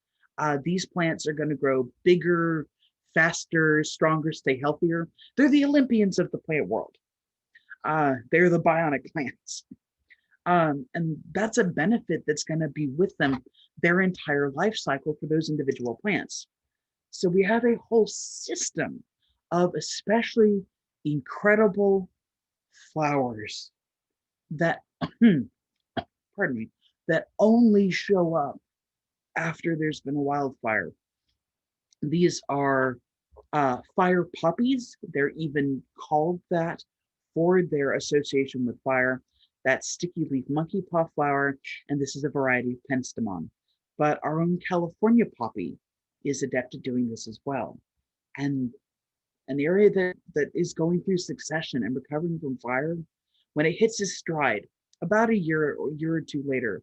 B: These plants are going to grow bigger, faster, stronger, stay healthier. They're the Olympians of the plant world. They're the bionic plants. And that's a benefit that's going to be with them their entire life cycle for those individual plants. So we have a whole system of especially incredible flowers that, pardon me, that only show up after there's been a wildfire. These are fire poppies. They're even called that for their association with fire. That's sticky leaf monkey paw flower, and this is a variety of penstemon. But our own California poppy is adept at doing this as well. And an area that is going through succession and recovering from fire, when it hits its stride, about a year or two later,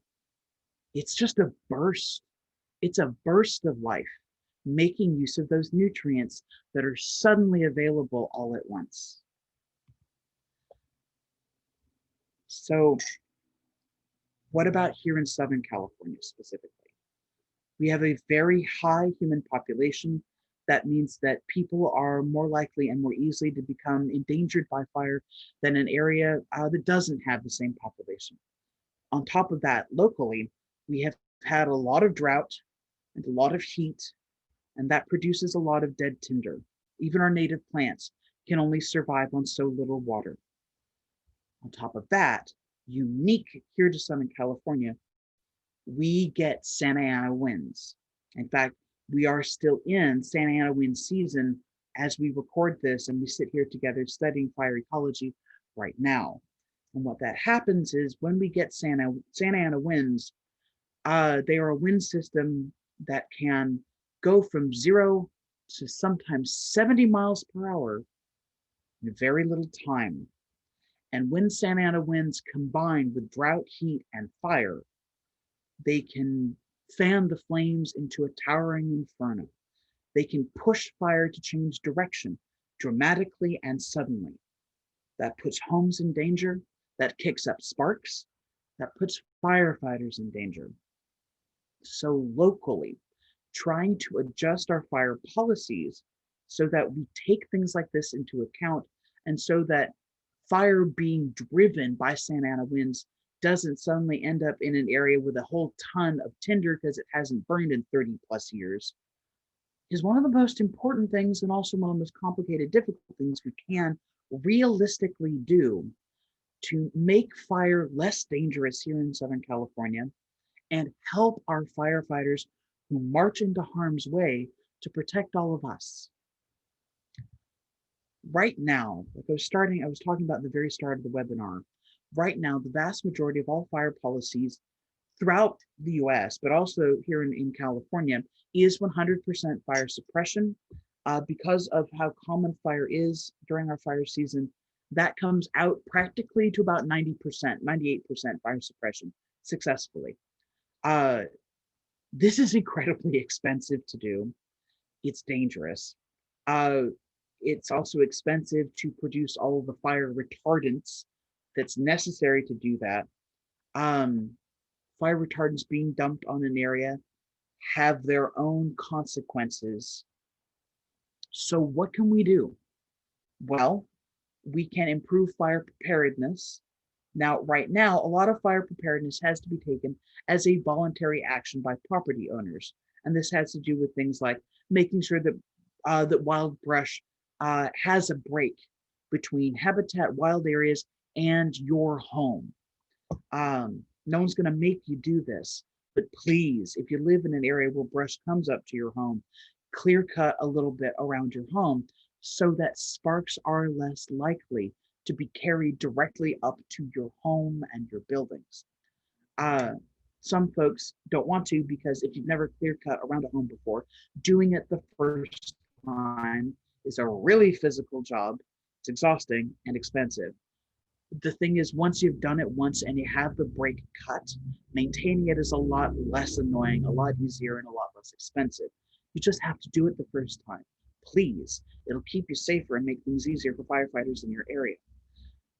B: it's just a burst. It's a burst of life, making use of those nutrients that are suddenly available all at once. So what about here in Southern California specifically? We have a very high human population. That means that people are more likely and more easily to become endangered by fire than an area that doesn't have the same population. On top of that, locally, we have had a lot of drought and a lot of heat, and that produces a lot of dead tinder. Even our native plants can only survive on so little water. On top of that, unique here to Southern California, we get Santa Ana winds. In fact, we are still in Santa Ana wind season as we record this, and we sit here together studying fire ecology right now. And what that happens is when we get Santa Ana winds, they are a wind system that can go from 0 to sometimes 70 miles per hour in very little time. And when Santa Ana winds combine with drought, heat, and fire, they can fan the flames into a towering inferno. They can push fire to change direction dramatically and suddenly. That puts homes in danger, that kicks up sparks, that puts firefighters in danger. So locally, trying to adjust our fire policies so that we take things like this into account, and so that fire being driven by Santa Ana winds doesn't suddenly end up in an area with a whole ton of tinder because it hasn't burned in 30 plus years, is one of the most important things, and also one of the most complicated, difficult things we can realistically do to make fire less dangerous here in Southern California and help our firefighters who march into harm's way to protect all of us. Right now, like I was talking about at the very start of the webinar, right now, the vast majority of all fire policies throughout the US, but also here in California, is 100% fire suppression. Because of how common fire is during our fire season, that comes out practically to about 90%, 98% fire suppression successfully. This is incredibly expensive to do. It's dangerous. It's also expensive to produce all of the fire retardants that's necessary to do that. Fire retardants being dumped on an area have their own consequences. So what can we do? Well, we can improve fire preparedness. Now, right now, a lot of fire preparedness has to be taken as a voluntary action by property owners. And this has to do with things like making sure that that wild brush has a break between habitat wild areas and your home. No one's going to make you do this, but please, if you live in an area where brush comes up to your home, clear cut a little bit around your home so that sparks are less likely to be carried directly up to your home and your buildings. Some folks don't want to, because if you've never clear cut around a home before, doing it the first time is a really physical job. It's exhausting and expensive. The thing is, once you've done it once and you have the break cut, maintaining it is a lot less annoying, a lot easier, and a lot less expensive. You just have to do it the first time. Please, it'll keep you safer and make things easier for firefighters in your area.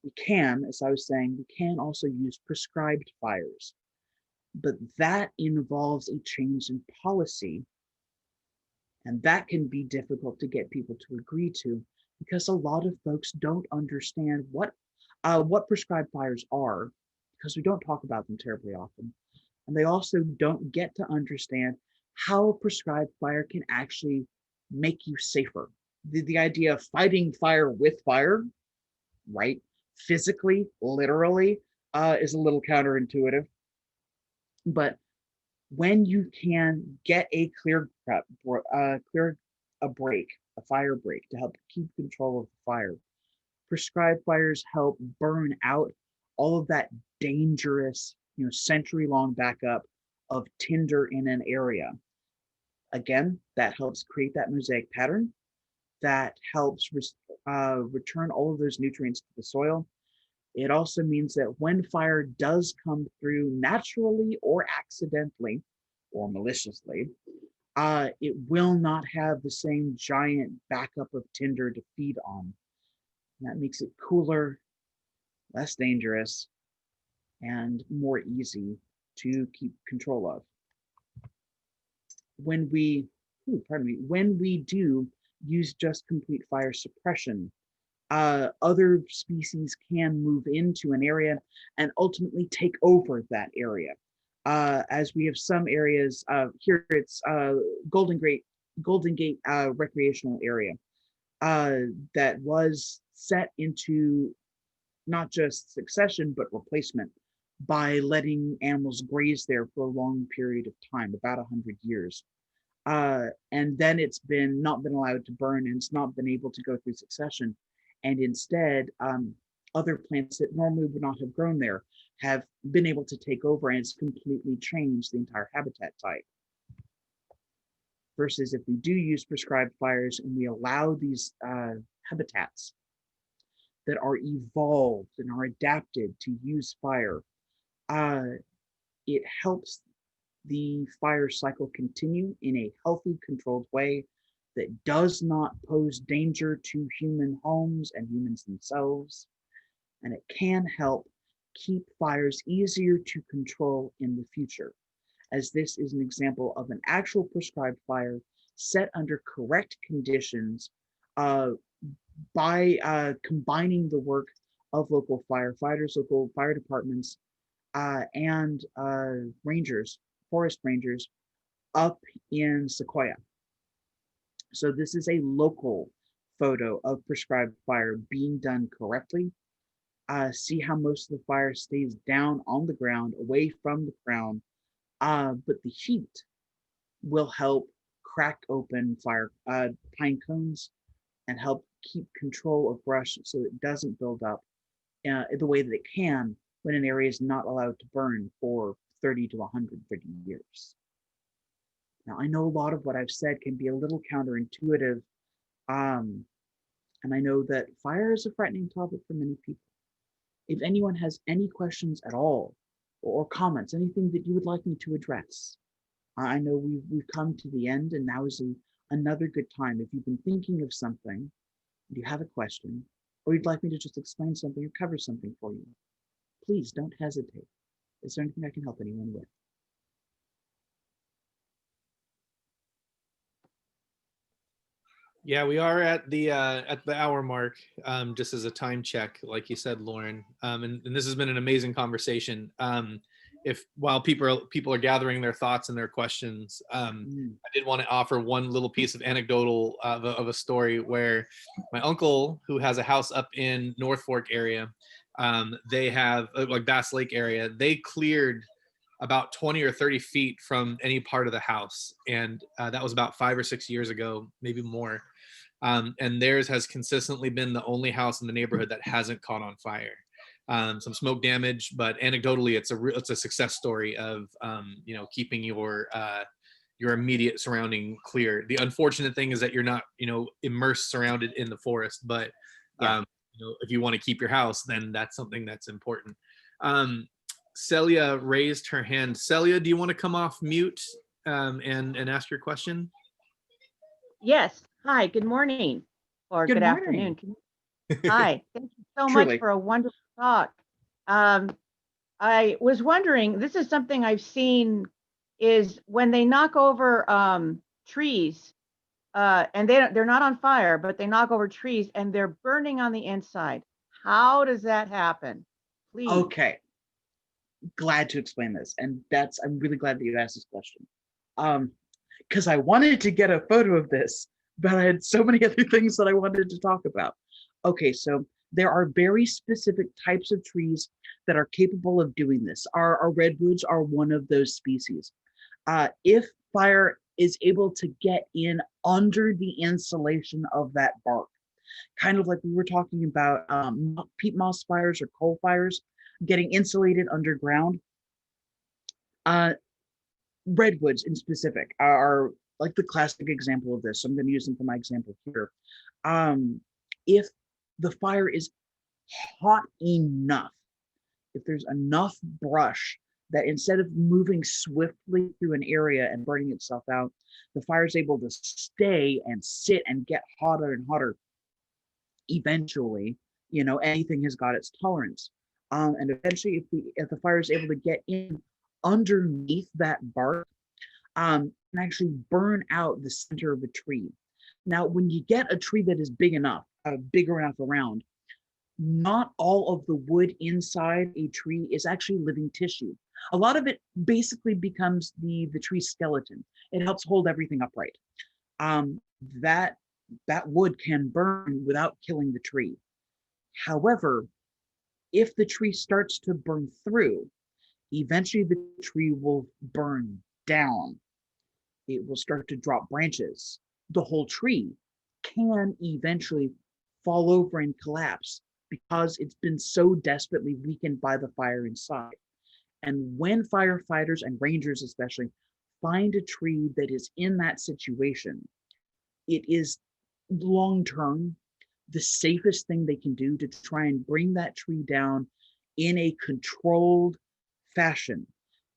B: We can, as I was saying, we can also use prescribed fires, but that involves a change in policy, and that can be difficult to get people to agree to, because a lot of folks don't understand what prescribed fires are, because we don't talk about them terribly often. And they also don't get to understand how a prescribed fire can actually make you safer. The idea of fighting fire with fire, right? Physically, literally, is a little counterintuitive. But when you can get a fire break to help keep control of the fire, prescribed fires help burn out all of that dangerous, century-long backup of tinder in an area. Again, that helps create that mosaic pattern. That helps return all of those nutrients to the soil. It also means that when fire does come through naturally or accidentally or maliciously, it will not have the same giant backup of tinder to feed on. And that makes it cooler, less dangerous, and more easy to keep control of. When we do use just complete fire suppression, other species can move into an area and ultimately take over that area. As we have some areas, here it's Golden Gate recreational area that was set into not just succession, but replacement by letting animals graze there for a long period of time, about 100 years. And then it's not been allowed to burn, and it's not been able to go through succession. And instead, other plants that normally would not have grown there have been able to take over, and it's completely changed the entire habitat type. Versus if we do use prescribed fires and we allow these habitats that are evolved and are adapted to use fire, it helps the fire cycle continue in a healthy, controlled way that does not pose danger to human homes and humans themselves. And it can help keep fires easier to control in the future, as this is an example of an actual prescribed fire set under correct conditions by combining the work of local firefighters, local fire departments, and rangers, forest rangers up in Sequoia. So this is a local photo of prescribed fire being done correctly. See how most of the fire stays down on the ground, away from the ground, but the heat will help crack open pine cones and help keep control of brush so it doesn't build up the way that it can when an area is not allowed to burn for 30 to 150 years. Now, I know a lot of what I've said can be a little counterintuitive, and I know that fire is a frightening topic for many people. If anyone has any questions at all, or comments, anything that you would like me to address, I know we've come to the end, and now is another good time. If you've been thinking of something, if you have a question, or you'd like me to just explain something or cover something for you, please don't hesitate. Is there anything I can help anyone with?
A: Yeah, we are at the hour mark. Just as a time check, like you said, Lauren. And this has been an amazing conversation. If while people are gathering their thoughts and their questions, I did want to offer one little piece of anecdotal of a story where my uncle, who has a house up in North Fork area, they have like Bass Lake area. They cleared about 20 or 30 feet from any part of the house, and that was about 5 or 6 years ago, maybe more. And theirs has consistently been the only house in the neighborhood that hasn't caught on fire. Some smoke damage, but anecdotally, it's a success story of keeping your immediate surrounding clear. The unfortunate thing is that you're not immersed, surrounded in the forest, but
B: Yeah.
A: if you want to keep your house, then that's something that's important. Celia raised her hand. Celia, do you want to come off mute and ask your question?
C: Yes. Hi, good morning or
B: Good
C: good
B: morning.
C: afternoon. Hi, thank you so much
B: Truly.
C: for a wonderful talk. I was wondering, this is something I've seen is when they knock over trees and they're not on fire, but they knock over trees and they're burning on the inside. How does that happen? Please.
B: Okay. Glad to explain this. And I'm really glad that you asked this question. Because I wanted to get a photo of this, but I had so many other things that I wanted to talk about. Okay, so there are very specific types of trees that are capable of doing this. Our redwoods are one of those species. If fire is able to get in under the insulation of that bark, kind of like we were talking about peat moss fires or coal fires, getting insulated underground. Redwoods in specific are like the classic example of this. So I'm going to use them for my example here. If the fire is hot enough, if there's enough brush that instead of moving swiftly through an area and burning itself out, the fire is able to stay and sit and get hotter and hotter. Eventually, anything has got its tolerance. And eventually, if the fire is able to get in underneath that bark, and actually burn out the center of a tree. Now, when you get a tree that is big enough, bigger enough around, not all of the wood inside a tree is actually living tissue. A lot of it basically becomes the tree's skeleton. It helps hold everything upright. That wood can burn without killing the tree. However, if the tree starts to burn through, eventually the tree will burn down. It will start to drop branches. The whole tree can eventually fall over and collapse because it's been so desperately weakened by the fire inside. And when firefighters and rangers especially find a tree that is in that situation, it is long-term the safest thing they can do to try and bring that tree down in a controlled fashion.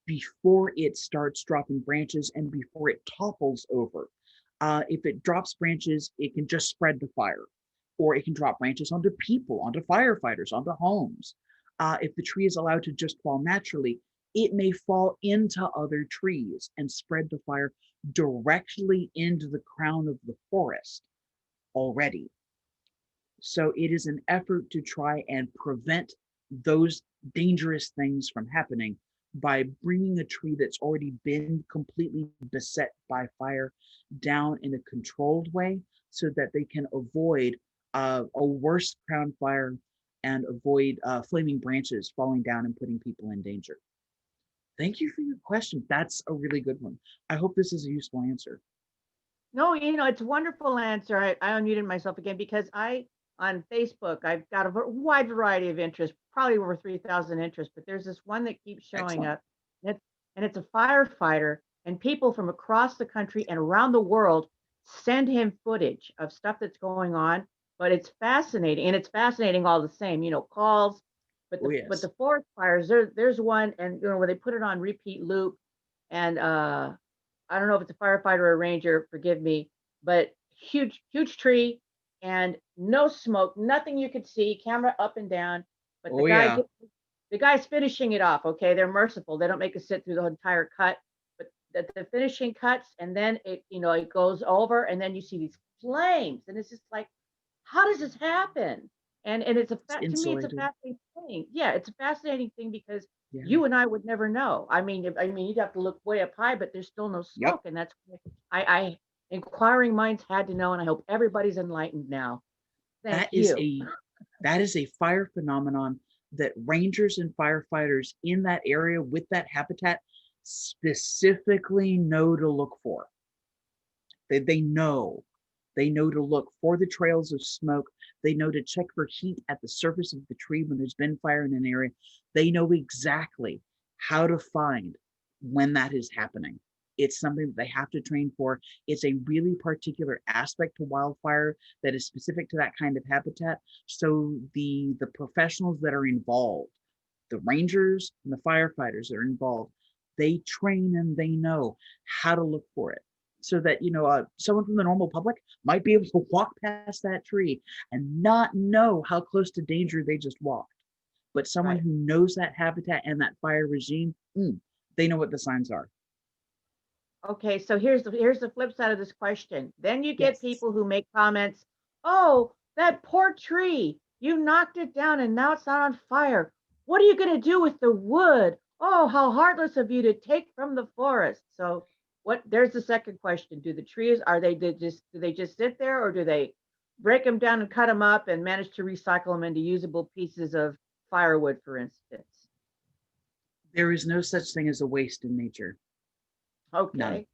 B: before it starts dropping branches and before it topples over. If it drops branches, it can just spread the fire, or it can drop branches onto people, onto firefighters, onto homes. If the tree is allowed to just fall naturally, it may fall into other trees and spread the fire directly into the crown of the forest already. So it is an effort to try and prevent those dangerous things from happening by bringing a tree that's already been completely beset by fire down in a controlled way so that they can avoid a worse crown fire and avoid flaming branches falling down and putting people in danger. Thank you for your question. That's a really good one. I hope this is a useful answer.
C: No, it's a wonderful answer. I unmuted myself again because on Facebook, I've got a wide variety of interests, probably over 3,000 interests, but there's this one that keeps showing
B: Excellent.
C: up. And it's a firefighter, and people from across the country and around the world send him footage of stuff that's going on. But it's fascinating, and it's fascinating all the same, calls. But
B: Oh,
C: the
B: yes.
C: forest fires, there's one, and where they put it on repeat loop, and I don't know if it's a firefighter or a ranger, forgive me, but huge tree and no smoke, nothing you could see, camera up and down. But
B: Oh, yeah.
C: the guy's finishing it off. Okay, they're merciful. They don't make us sit through the entire cut, but the finishing cuts, and then it goes over, and then you see these flames, and it's just like, how does this happen? And it's
B: It's
C: to me, it's a
B: insulated.
C: fascinating thing. Yeah, it's a fascinating thing because
B: Yeah.
C: you and I would never know. I mean, you'd have to look way up high, but there's still no
B: Yep.
C: smoke, and that's why I inquiring minds had to know, and I hope everybody's enlightened now.
B: That
C: Thank
B: is
C: you.
B: a fire phenomenon that rangers and firefighters in that area with that habitat specifically know to look for. They know. They know to look for the trails of smoke. They know to check for heat at the surface of the tree when there's been fire in an area. They know exactly how to find when that is happening. It's something that they have to train for. It's a really particular aspect to wildfire that is specific to that kind of habitat. So the professionals that are involved, the rangers and the firefighters that are involved, they train and they know how to look for it so that someone from the normal public might be able to walk past that tree and not know how close to danger they just walked, but someone
C: Right.
B: who knows that habitat and that fire regime, they know what the signs are.
C: Okay, so here's the flip side of this question. Then you get
B: Yes.
C: people who make comments, "Oh, that poor tree. You knocked it down and now it's not on fire. What are you going to do with the wood? Oh, how heartless of you to take from the forest." So, there's the second question. Do the trees do they just sit there, or do they break them down and cut them up and manage to recycle them into usable pieces of firewood, for instance?
B: There is no such thing as a waste in nature. None.
C: Okay.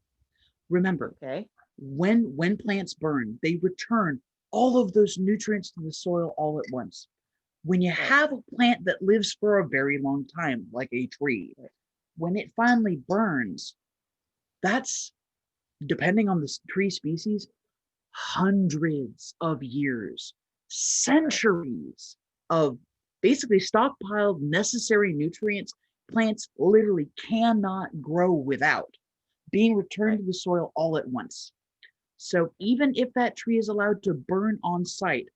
B: Remember,
C: Okay.
B: when plants burn, they return all of those nutrients to the soil all at once. When you
C: Right.
B: have a plant that lives for a very long time, like a tree,
C: Right.
B: when it finally burns, that's, depending on the tree species, hundreds of years,
C: Right.
B: centuries of basically stockpiled necessary nutrients plants literally cannot grow without being returned
C: Right.
B: to the soil all at once. So even if that tree is allowed to burn on site,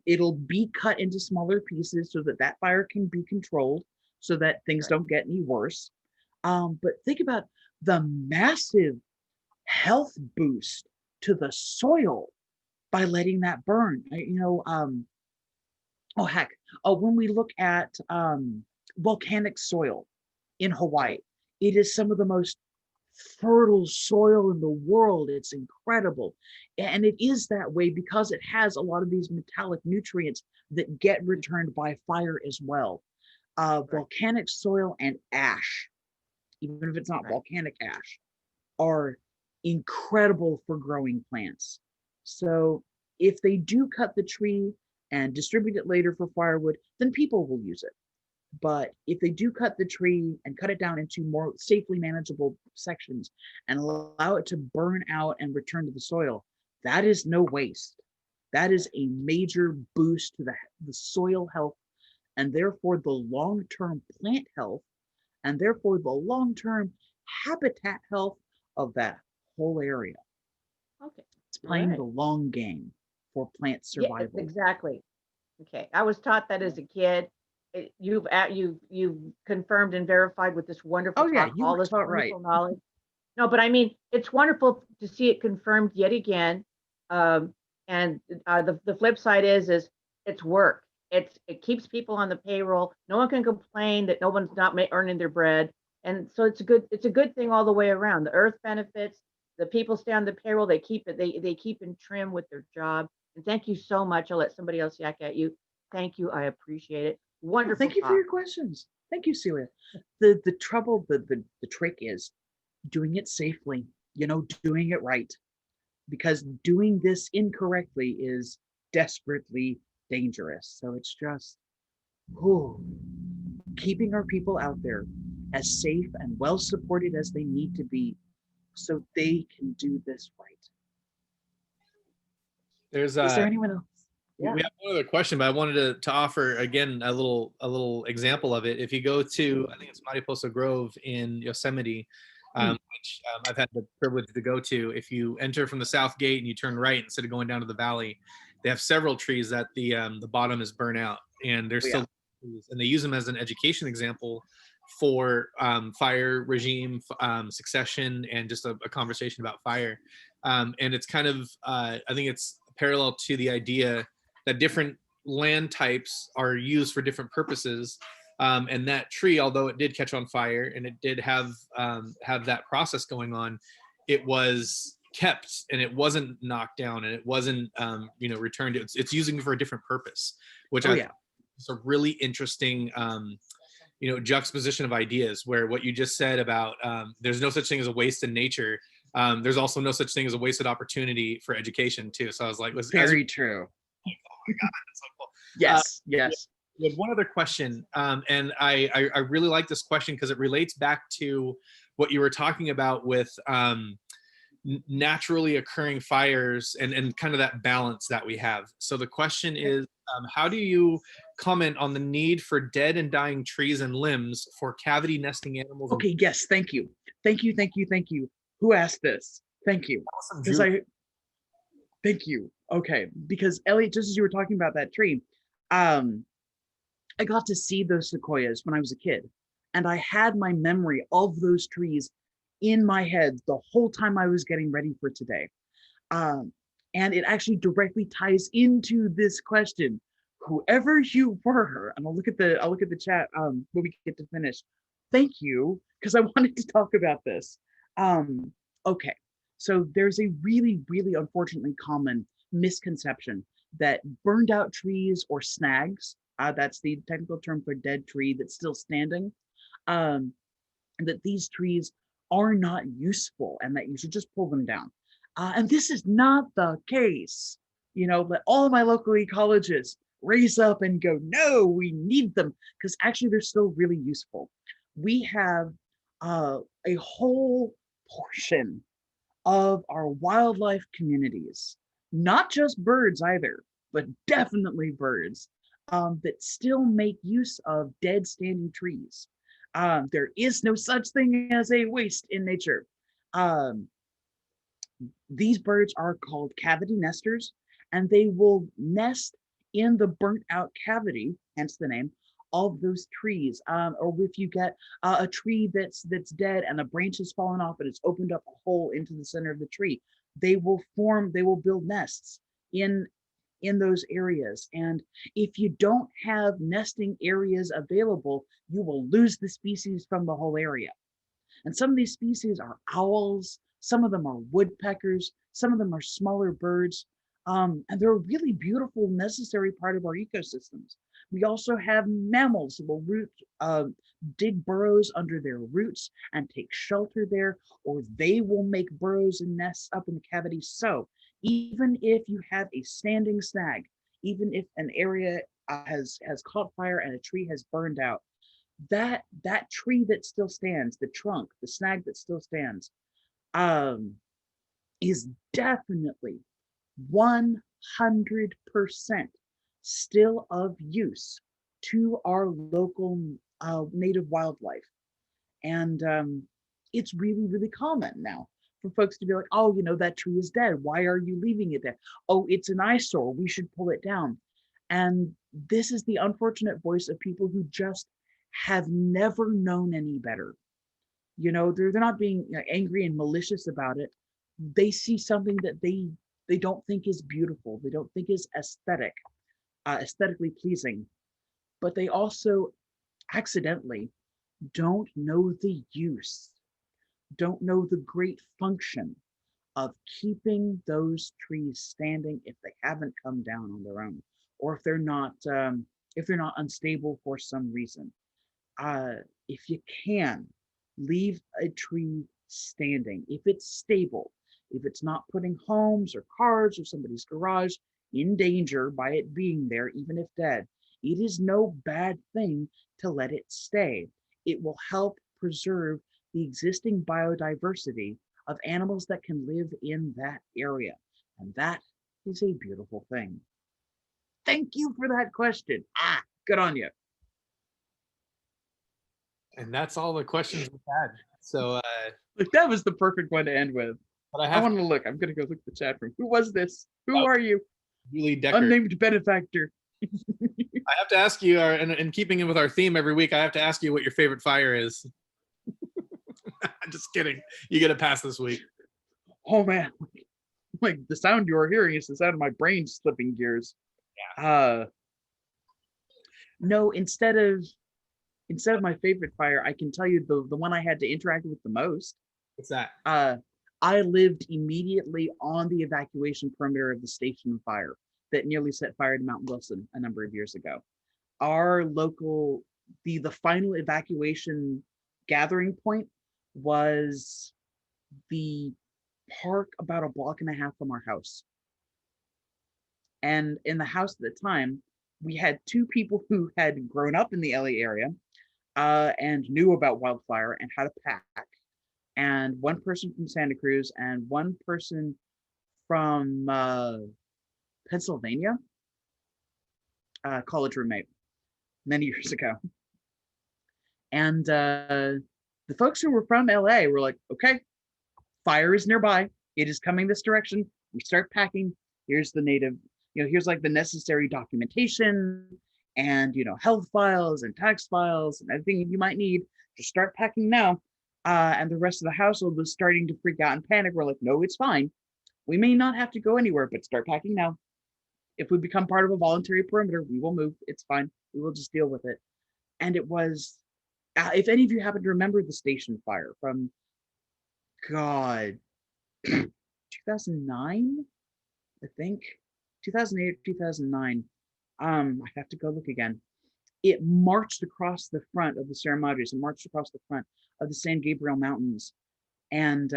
B: it'll be cut into smaller pieces so that that fire can be controlled so that things
C: Right.
B: don't get any worse. But think about the massive health boost to the soil by letting that burn. Oh heck, when we look at volcanic soil in Hawaii,
C: Right.
B: it is some of the most fertile soil in the world. It's incredible. And it is that way because it has a lot of these metallic nutrients that get returned by fire as well.
C: Right.
B: Volcanic soil and ash, even if it's not
C: Right.
B: volcanic ash, are incredible for growing plants. So if they do cut the tree and distribute it later for firewood, then people will use it. But if they do cut the tree and cut it down into more safely manageable sections and allow it to burn out and return to the soil, that is no waste. That is a major boost to the soil health and therefore the long-term plant health and therefore the long-term habitat health of that whole area.
C: Okay.
B: It's playing
C: Right.
B: the long game for plant
C: Yeah,
B: survival.
C: exactly. Okay. I was taught that as a kid. You've confirmed and verified with this wonderful
B: Oh yeah,
C: talk,
B: you
C: all
B: were
C: this
B: taught right.
C: wonderful knowledge. No, but I mean, it's wonderful to see it confirmed yet again. Um, and the flip side is it's work. It keeps people on the payroll. No one can complain that no one's not earning their bread. And so it's a good thing all the way around. The earth benefits, the people stay on the payroll, they keep in trim with their job. And thank you so much. I'll let somebody else yak at you. Thank you. I appreciate it.
B: Oh,
C: Wonderful
B: thank you for
C: talk.
B: your questions. Thank you, Celia. The trouble, the trick is doing it safely, doing it right. Because doing this incorrectly is desperately dangerous. So it's just keeping our people out there as safe and well supported as they need to be so they can do this right.
A: There's
B: Is there anyone else?
A: Yeah. We have one other question, but I wanted to offer again a little example of it. If you go to, I think it's Mariposa Grove in Yosemite, which I've had the privilege to go to. If you enter from the south gate and you turn right instead of going down to the valley, they have several trees that the bottom is burnt out, and they're still trees, and they use them as an education example for fire regime, succession, and just a conversation about fire. And it's kind of I think it's parallel to the idea that different land types are used for different purposes. And that tree, although it did catch on fire and it did have that process going on, it was kept and it wasn't knocked down and it wasn't returned. It's using it for a different purpose, which I think is a really interesting juxtaposition of ideas, where what you just said about there's no such thing as a waste in nature. There's also no such thing as a wasted opportunity for education too. So I was like,
B: very true.
A: Oh my God, that's so cool.
B: Yes.
A: We have one other question, and I really like this question because it relates back to what you were talking about with naturally occurring fires and kind of that balance that we have. So the question is, how do you comment on the need for dead and dying trees and limbs for cavity nesting animals?
B: Okay, yes, thank you. Who asked this? Thank you.
A: Awesome,
B: thank you. Okay, because Elliot, just as you were talking about that tree, I got to see those sequoias when I was a kid, and I had my memory of those trees in my head the whole time I was getting ready for today. And it actually directly ties into this question. Whoever you were, and I'll look at the chat when we get to finish. Thank you, because I wanted to talk about this. Okay, so there's a really, really unfortunately common misconception that burned out trees or snags, that's the technical term for dead tree that's still standing, that these trees are not useful and that you should just pull them down. And this is not the case. Let all of my local ecologists raise up and go, no, we need them, because actually they're still really useful. We have a whole portion of our wildlife communities, not just birds either, but definitely birds, that still make use of dead standing trees. There is no such thing as a waste in nature. These birds are called cavity nesters, and they will nest in the burnt out cavity, hence the name, of those trees. Or if you get a tree that's dead and a branch has fallen off and it's opened up a hole into the center of the tree, they will build nests in those areas. And if you don't have nesting areas available, you will lose the species from the whole area. And some of these species are owls, some of them are woodpeckers, some of them are smaller birds, and they're a really beautiful, necessary part of our ecosystems. We also have mammals that will dig burrows under their roots and take shelter there, or they will make burrows and nests up in the cavity. So even if you have a standing snag, even if an area has caught fire and a tree has burned out, that tree that still stands, the trunk, the snag that still stands, is definitely 100% still of use to our local native wildlife. And it's really, really common now for folks to be like, oh, that tree is dead. Why are you leaving it there? Oh, it's an eyesore. We should pull it down. And this is the unfortunate voice of people who just have never known any better. They're not being angry and malicious about it. They see something that they don't think is beautiful. They don't think is aesthetically pleasing, but they also accidentally don't know the use, don't know the great function of keeping those trees standing if they haven't come down on their own, or if they're not unstable for some reason. If you can leave a tree standing, if it's stable, if it's not putting homes or cars or somebody's garage in danger by it being there, even if dead, it is no bad thing to let it stay. It will help preserve the existing biodiversity of animals that can live in that area. And that is a beautiful thing. Thank you for that question. Good on you.
A: And that's all the questions we had. So
B: look, that was the perfect one to end with.
A: But
B: I want to look. I'm going to go look at the chat room. Who was this? Who are you?
A: Julie Decker.
B: Unnamed benefactor.
A: I have to ask you, in keeping in with our theme every week, I have to ask you what your favorite fire is. I'm just kidding. You get a pass this week.
B: Oh man, like the sound you are hearing is the sound of my brain slipping gears.
A: Yeah.
B: No, instead of my favorite fire, I can tell you the one I had to interact with the most.
A: What's that?
B: I lived immediately on the evacuation perimeter of the station fire that nearly set fire to Mount Wilson a number of years ago. Our local, the final evacuation gathering point was the park about a block and a half from our house. And in the house at the time, we had two people who had grown up in the LA area and knew about wildfire and how to pack. And one person from Santa Cruz and one person from Pennsylvania, college roommate many years ago. And the folks who were from LA were like, okay, fire is nearby. It is coming this direction. We start packing. Here's the native, here's like the necessary documentation and, health files and tax files and everything you might need. Just start packing now. And the rest of the household was starting to freak out and panic. We're like, no, it's fine. We may not have to go anywhere, but start packing now. If we become part of a voluntary perimeter, we will move. It's fine. We will just deal with it. And it was, if any of you happen to remember the station fire from, 2009, I think, 2008, 2009. I have to go look again. It marched across the front of the Sierra Madres and marched across the front of the San Gabriel Mountains. And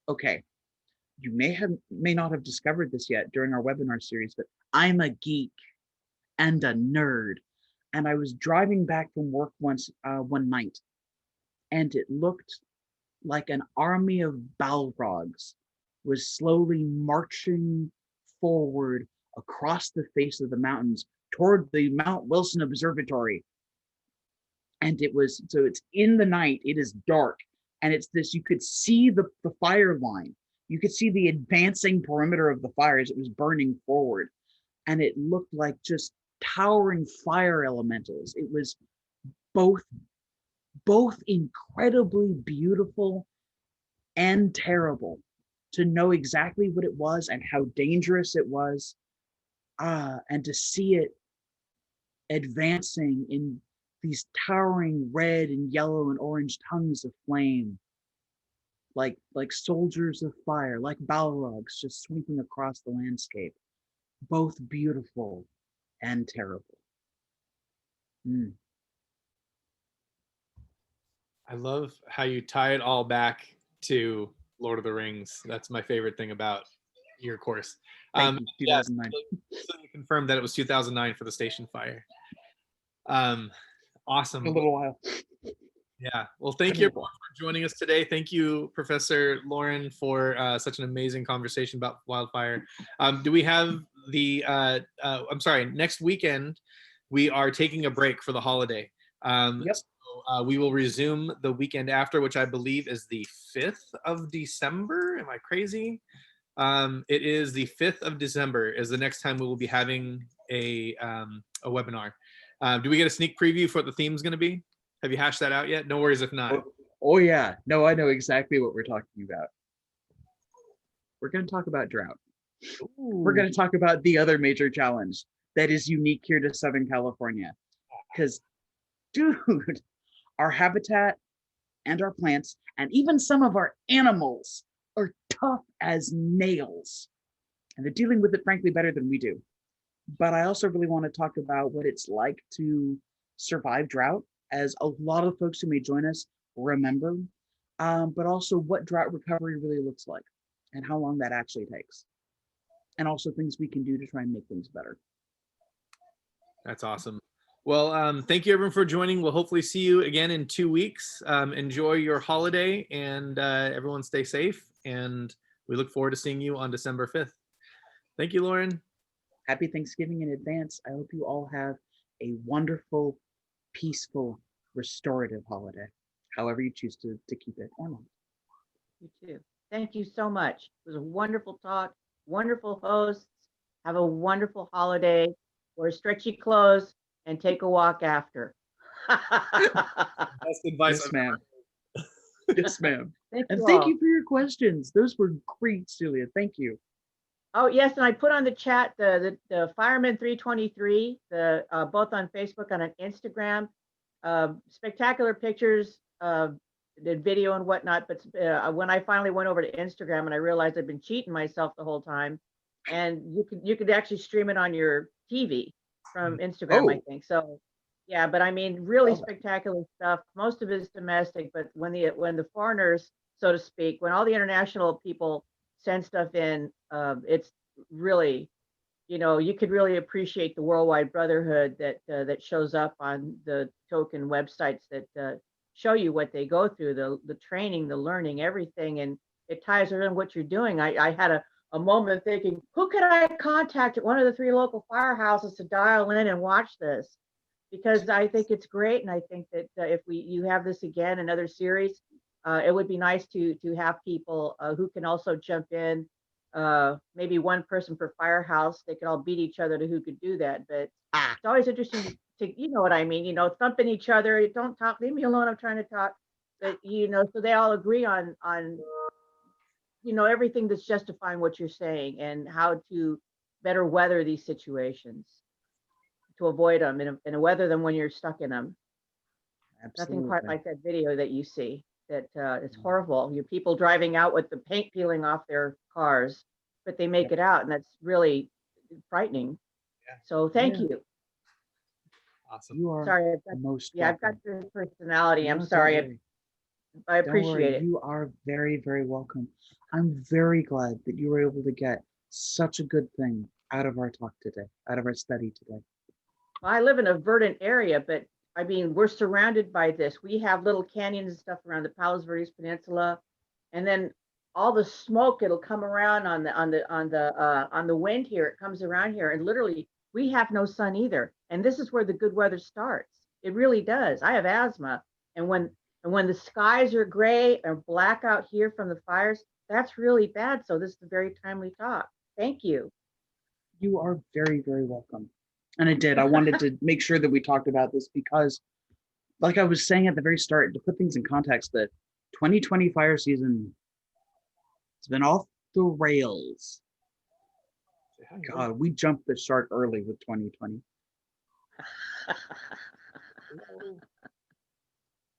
B: okay, you may not have discovered this yet during our webinar series, but I'm a geek and a nerd. And I was driving back from work one night, and it looked like an army of Balrogs was slowly marching forward across the face of the mountains toward the Mount Wilson Observatory. And it's in the night, it is dark, and it's this, you could see the fire line. You could see the advancing perimeter of the fire as it was burning forward. And it looked like just towering fire elementals. It was both incredibly beautiful and terrible to know exactly what it was and how dangerous it was. And to see it advancing in these towering red and yellow and orange tongues of flame, like soldiers of fire, like Balrogs just sweeping across the landscape, both beautiful and terrible.
A: I love how you tie it all back to Lord of the Rings. That's my favorite thing about your course.
B: 2009.
A: So you confirmed that it was 2009 for the station fire. Awesome.
B: A little while.
A: Yeah. Well, thank you everyone for joining us today. Thank you, Professor Lauren, for such an amazing conversation about wildfire. Do we have the, I'm sorry, next weekend, we are taking a break for the holiday.
B: Yep.
A: So we will resume the weekend after, which I believe is the 5th of December. Am I crazy? It is the 5th of December is the next time we will be having a webinar. Do we get a sneak preview for what the theme is going to be? Have you hashed that out yet? No worries if not.
B: Oh yeah, no, I know exactly what we're talking about. We're going to talk about drought. We're going to talk about the other major challenge that is unique here to Southern California. Because, dude, our habitat and our plants and even some of our animals are tough as nails. And they're dealing with it, frankly, better than we do. But I also really want to talk about what it's like to survive drought, as a lot of folks who may join us remember, but also what drought recovery really looks like and how long that actually takes. And also things we can do to try and make things better.
A: That's awesome. Well, thank you everyone for joining. We'll hopefully see you again in 2 weeks. Enjoy your holiday and everyone stay safe. And we look forward to seeing you on December 5th. Thank you, Lauren.
B: Happy Thanksgiving in advance. I hope you all have a wonderful, peaceful, restorative holiday, however you choose to keep it or not.
C: You too. Thank you so much. It was a wonderful talk, wonderful hosts. Have a wonderful holiday. Wear stretchy clothes and take a walk after.
A: Best advice.
B: Yes, ma'am. Yes, ma'am.
C: Thank
B: Thank you for your questions. Those were great, Celia. Thank you.
C: Oh, yes, and I put on the chat the Fireman 323, both on Facebook and on Instagram. Spectacular pictures, the video and whatnot. But when I finally went over to Instagram and I realized I'd been cheating myself the whole time, and you could actually stream it on your TV from Instagram, I think. So, yeah, but I mean, really spectacular stuff. Most of it is domestic, but when the foreigners, so to speak, when all the international people send stuff in, it's really, you could really appreciate the worldwide brotherhood that shows up on the token websites that show you what they go through, the training, the learning, everything, and it ties around what you're doing. I had a moment thinking, who could I contact at one of the 3 local firehouses to dial in and watch this? Because I think it's great, and I think that if you have this again, another series, it would be nice to have people who can also jump in. Maybe one person per firehouse. They could all beat each other to who could do that. But it's always interesting to, you know what I mean, thumping each other. Don't talk, leave me alone, I'm trying to talk. But so they all agree on everything that's justifying what you're saying and how to better weather these situations, to avoid them and weather them when you're stuck in them. Absolutely. Nothing quite like that video that you see. That it's horrible. You people driving out with the paint peeling off their cars, but they make it out, and that's really frightening. Yeah. So thank you.
A: Awesome.
B: You are
C: sorry. I've got this personality. I'm sorry. I appreciate it.
B: You are very, very welcome. I'm very glad that you were able to get such a good thing out of our talk today, out of our study today.
C: Well, I live in a verdant area, but I mean, we're surrounded by this. We have little canyons and stuff around the Palos Verdes Peninsula, and then all the smoke, it'll come around on the wind here. It comes around here, and literally we have no sun either. And this is where the good weather starts. It really does. I have asthma, and when the skies are gray or black out here from the fires, that's really bad. So this is a very timely talk. Thank you.
B: You are very, very welcome. And I wanted to make sure that we talked about this because, like I was saying at the very start, to put things in context, the 2020 fire season has been off the rails. God, we jumped the shark early with 2020.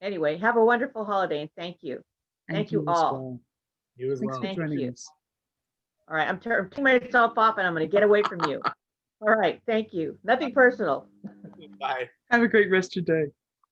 C: Anyway, have a wonderful holiday and thank you. Thank you all.
B: Well.
A: You as well.
B: Thanks for joining us.
C: All right, I'm turning myself off and I'm going to get away from you. All right, thank you. Nothing personal.
A: Bye.
B: Have a great rest of your day.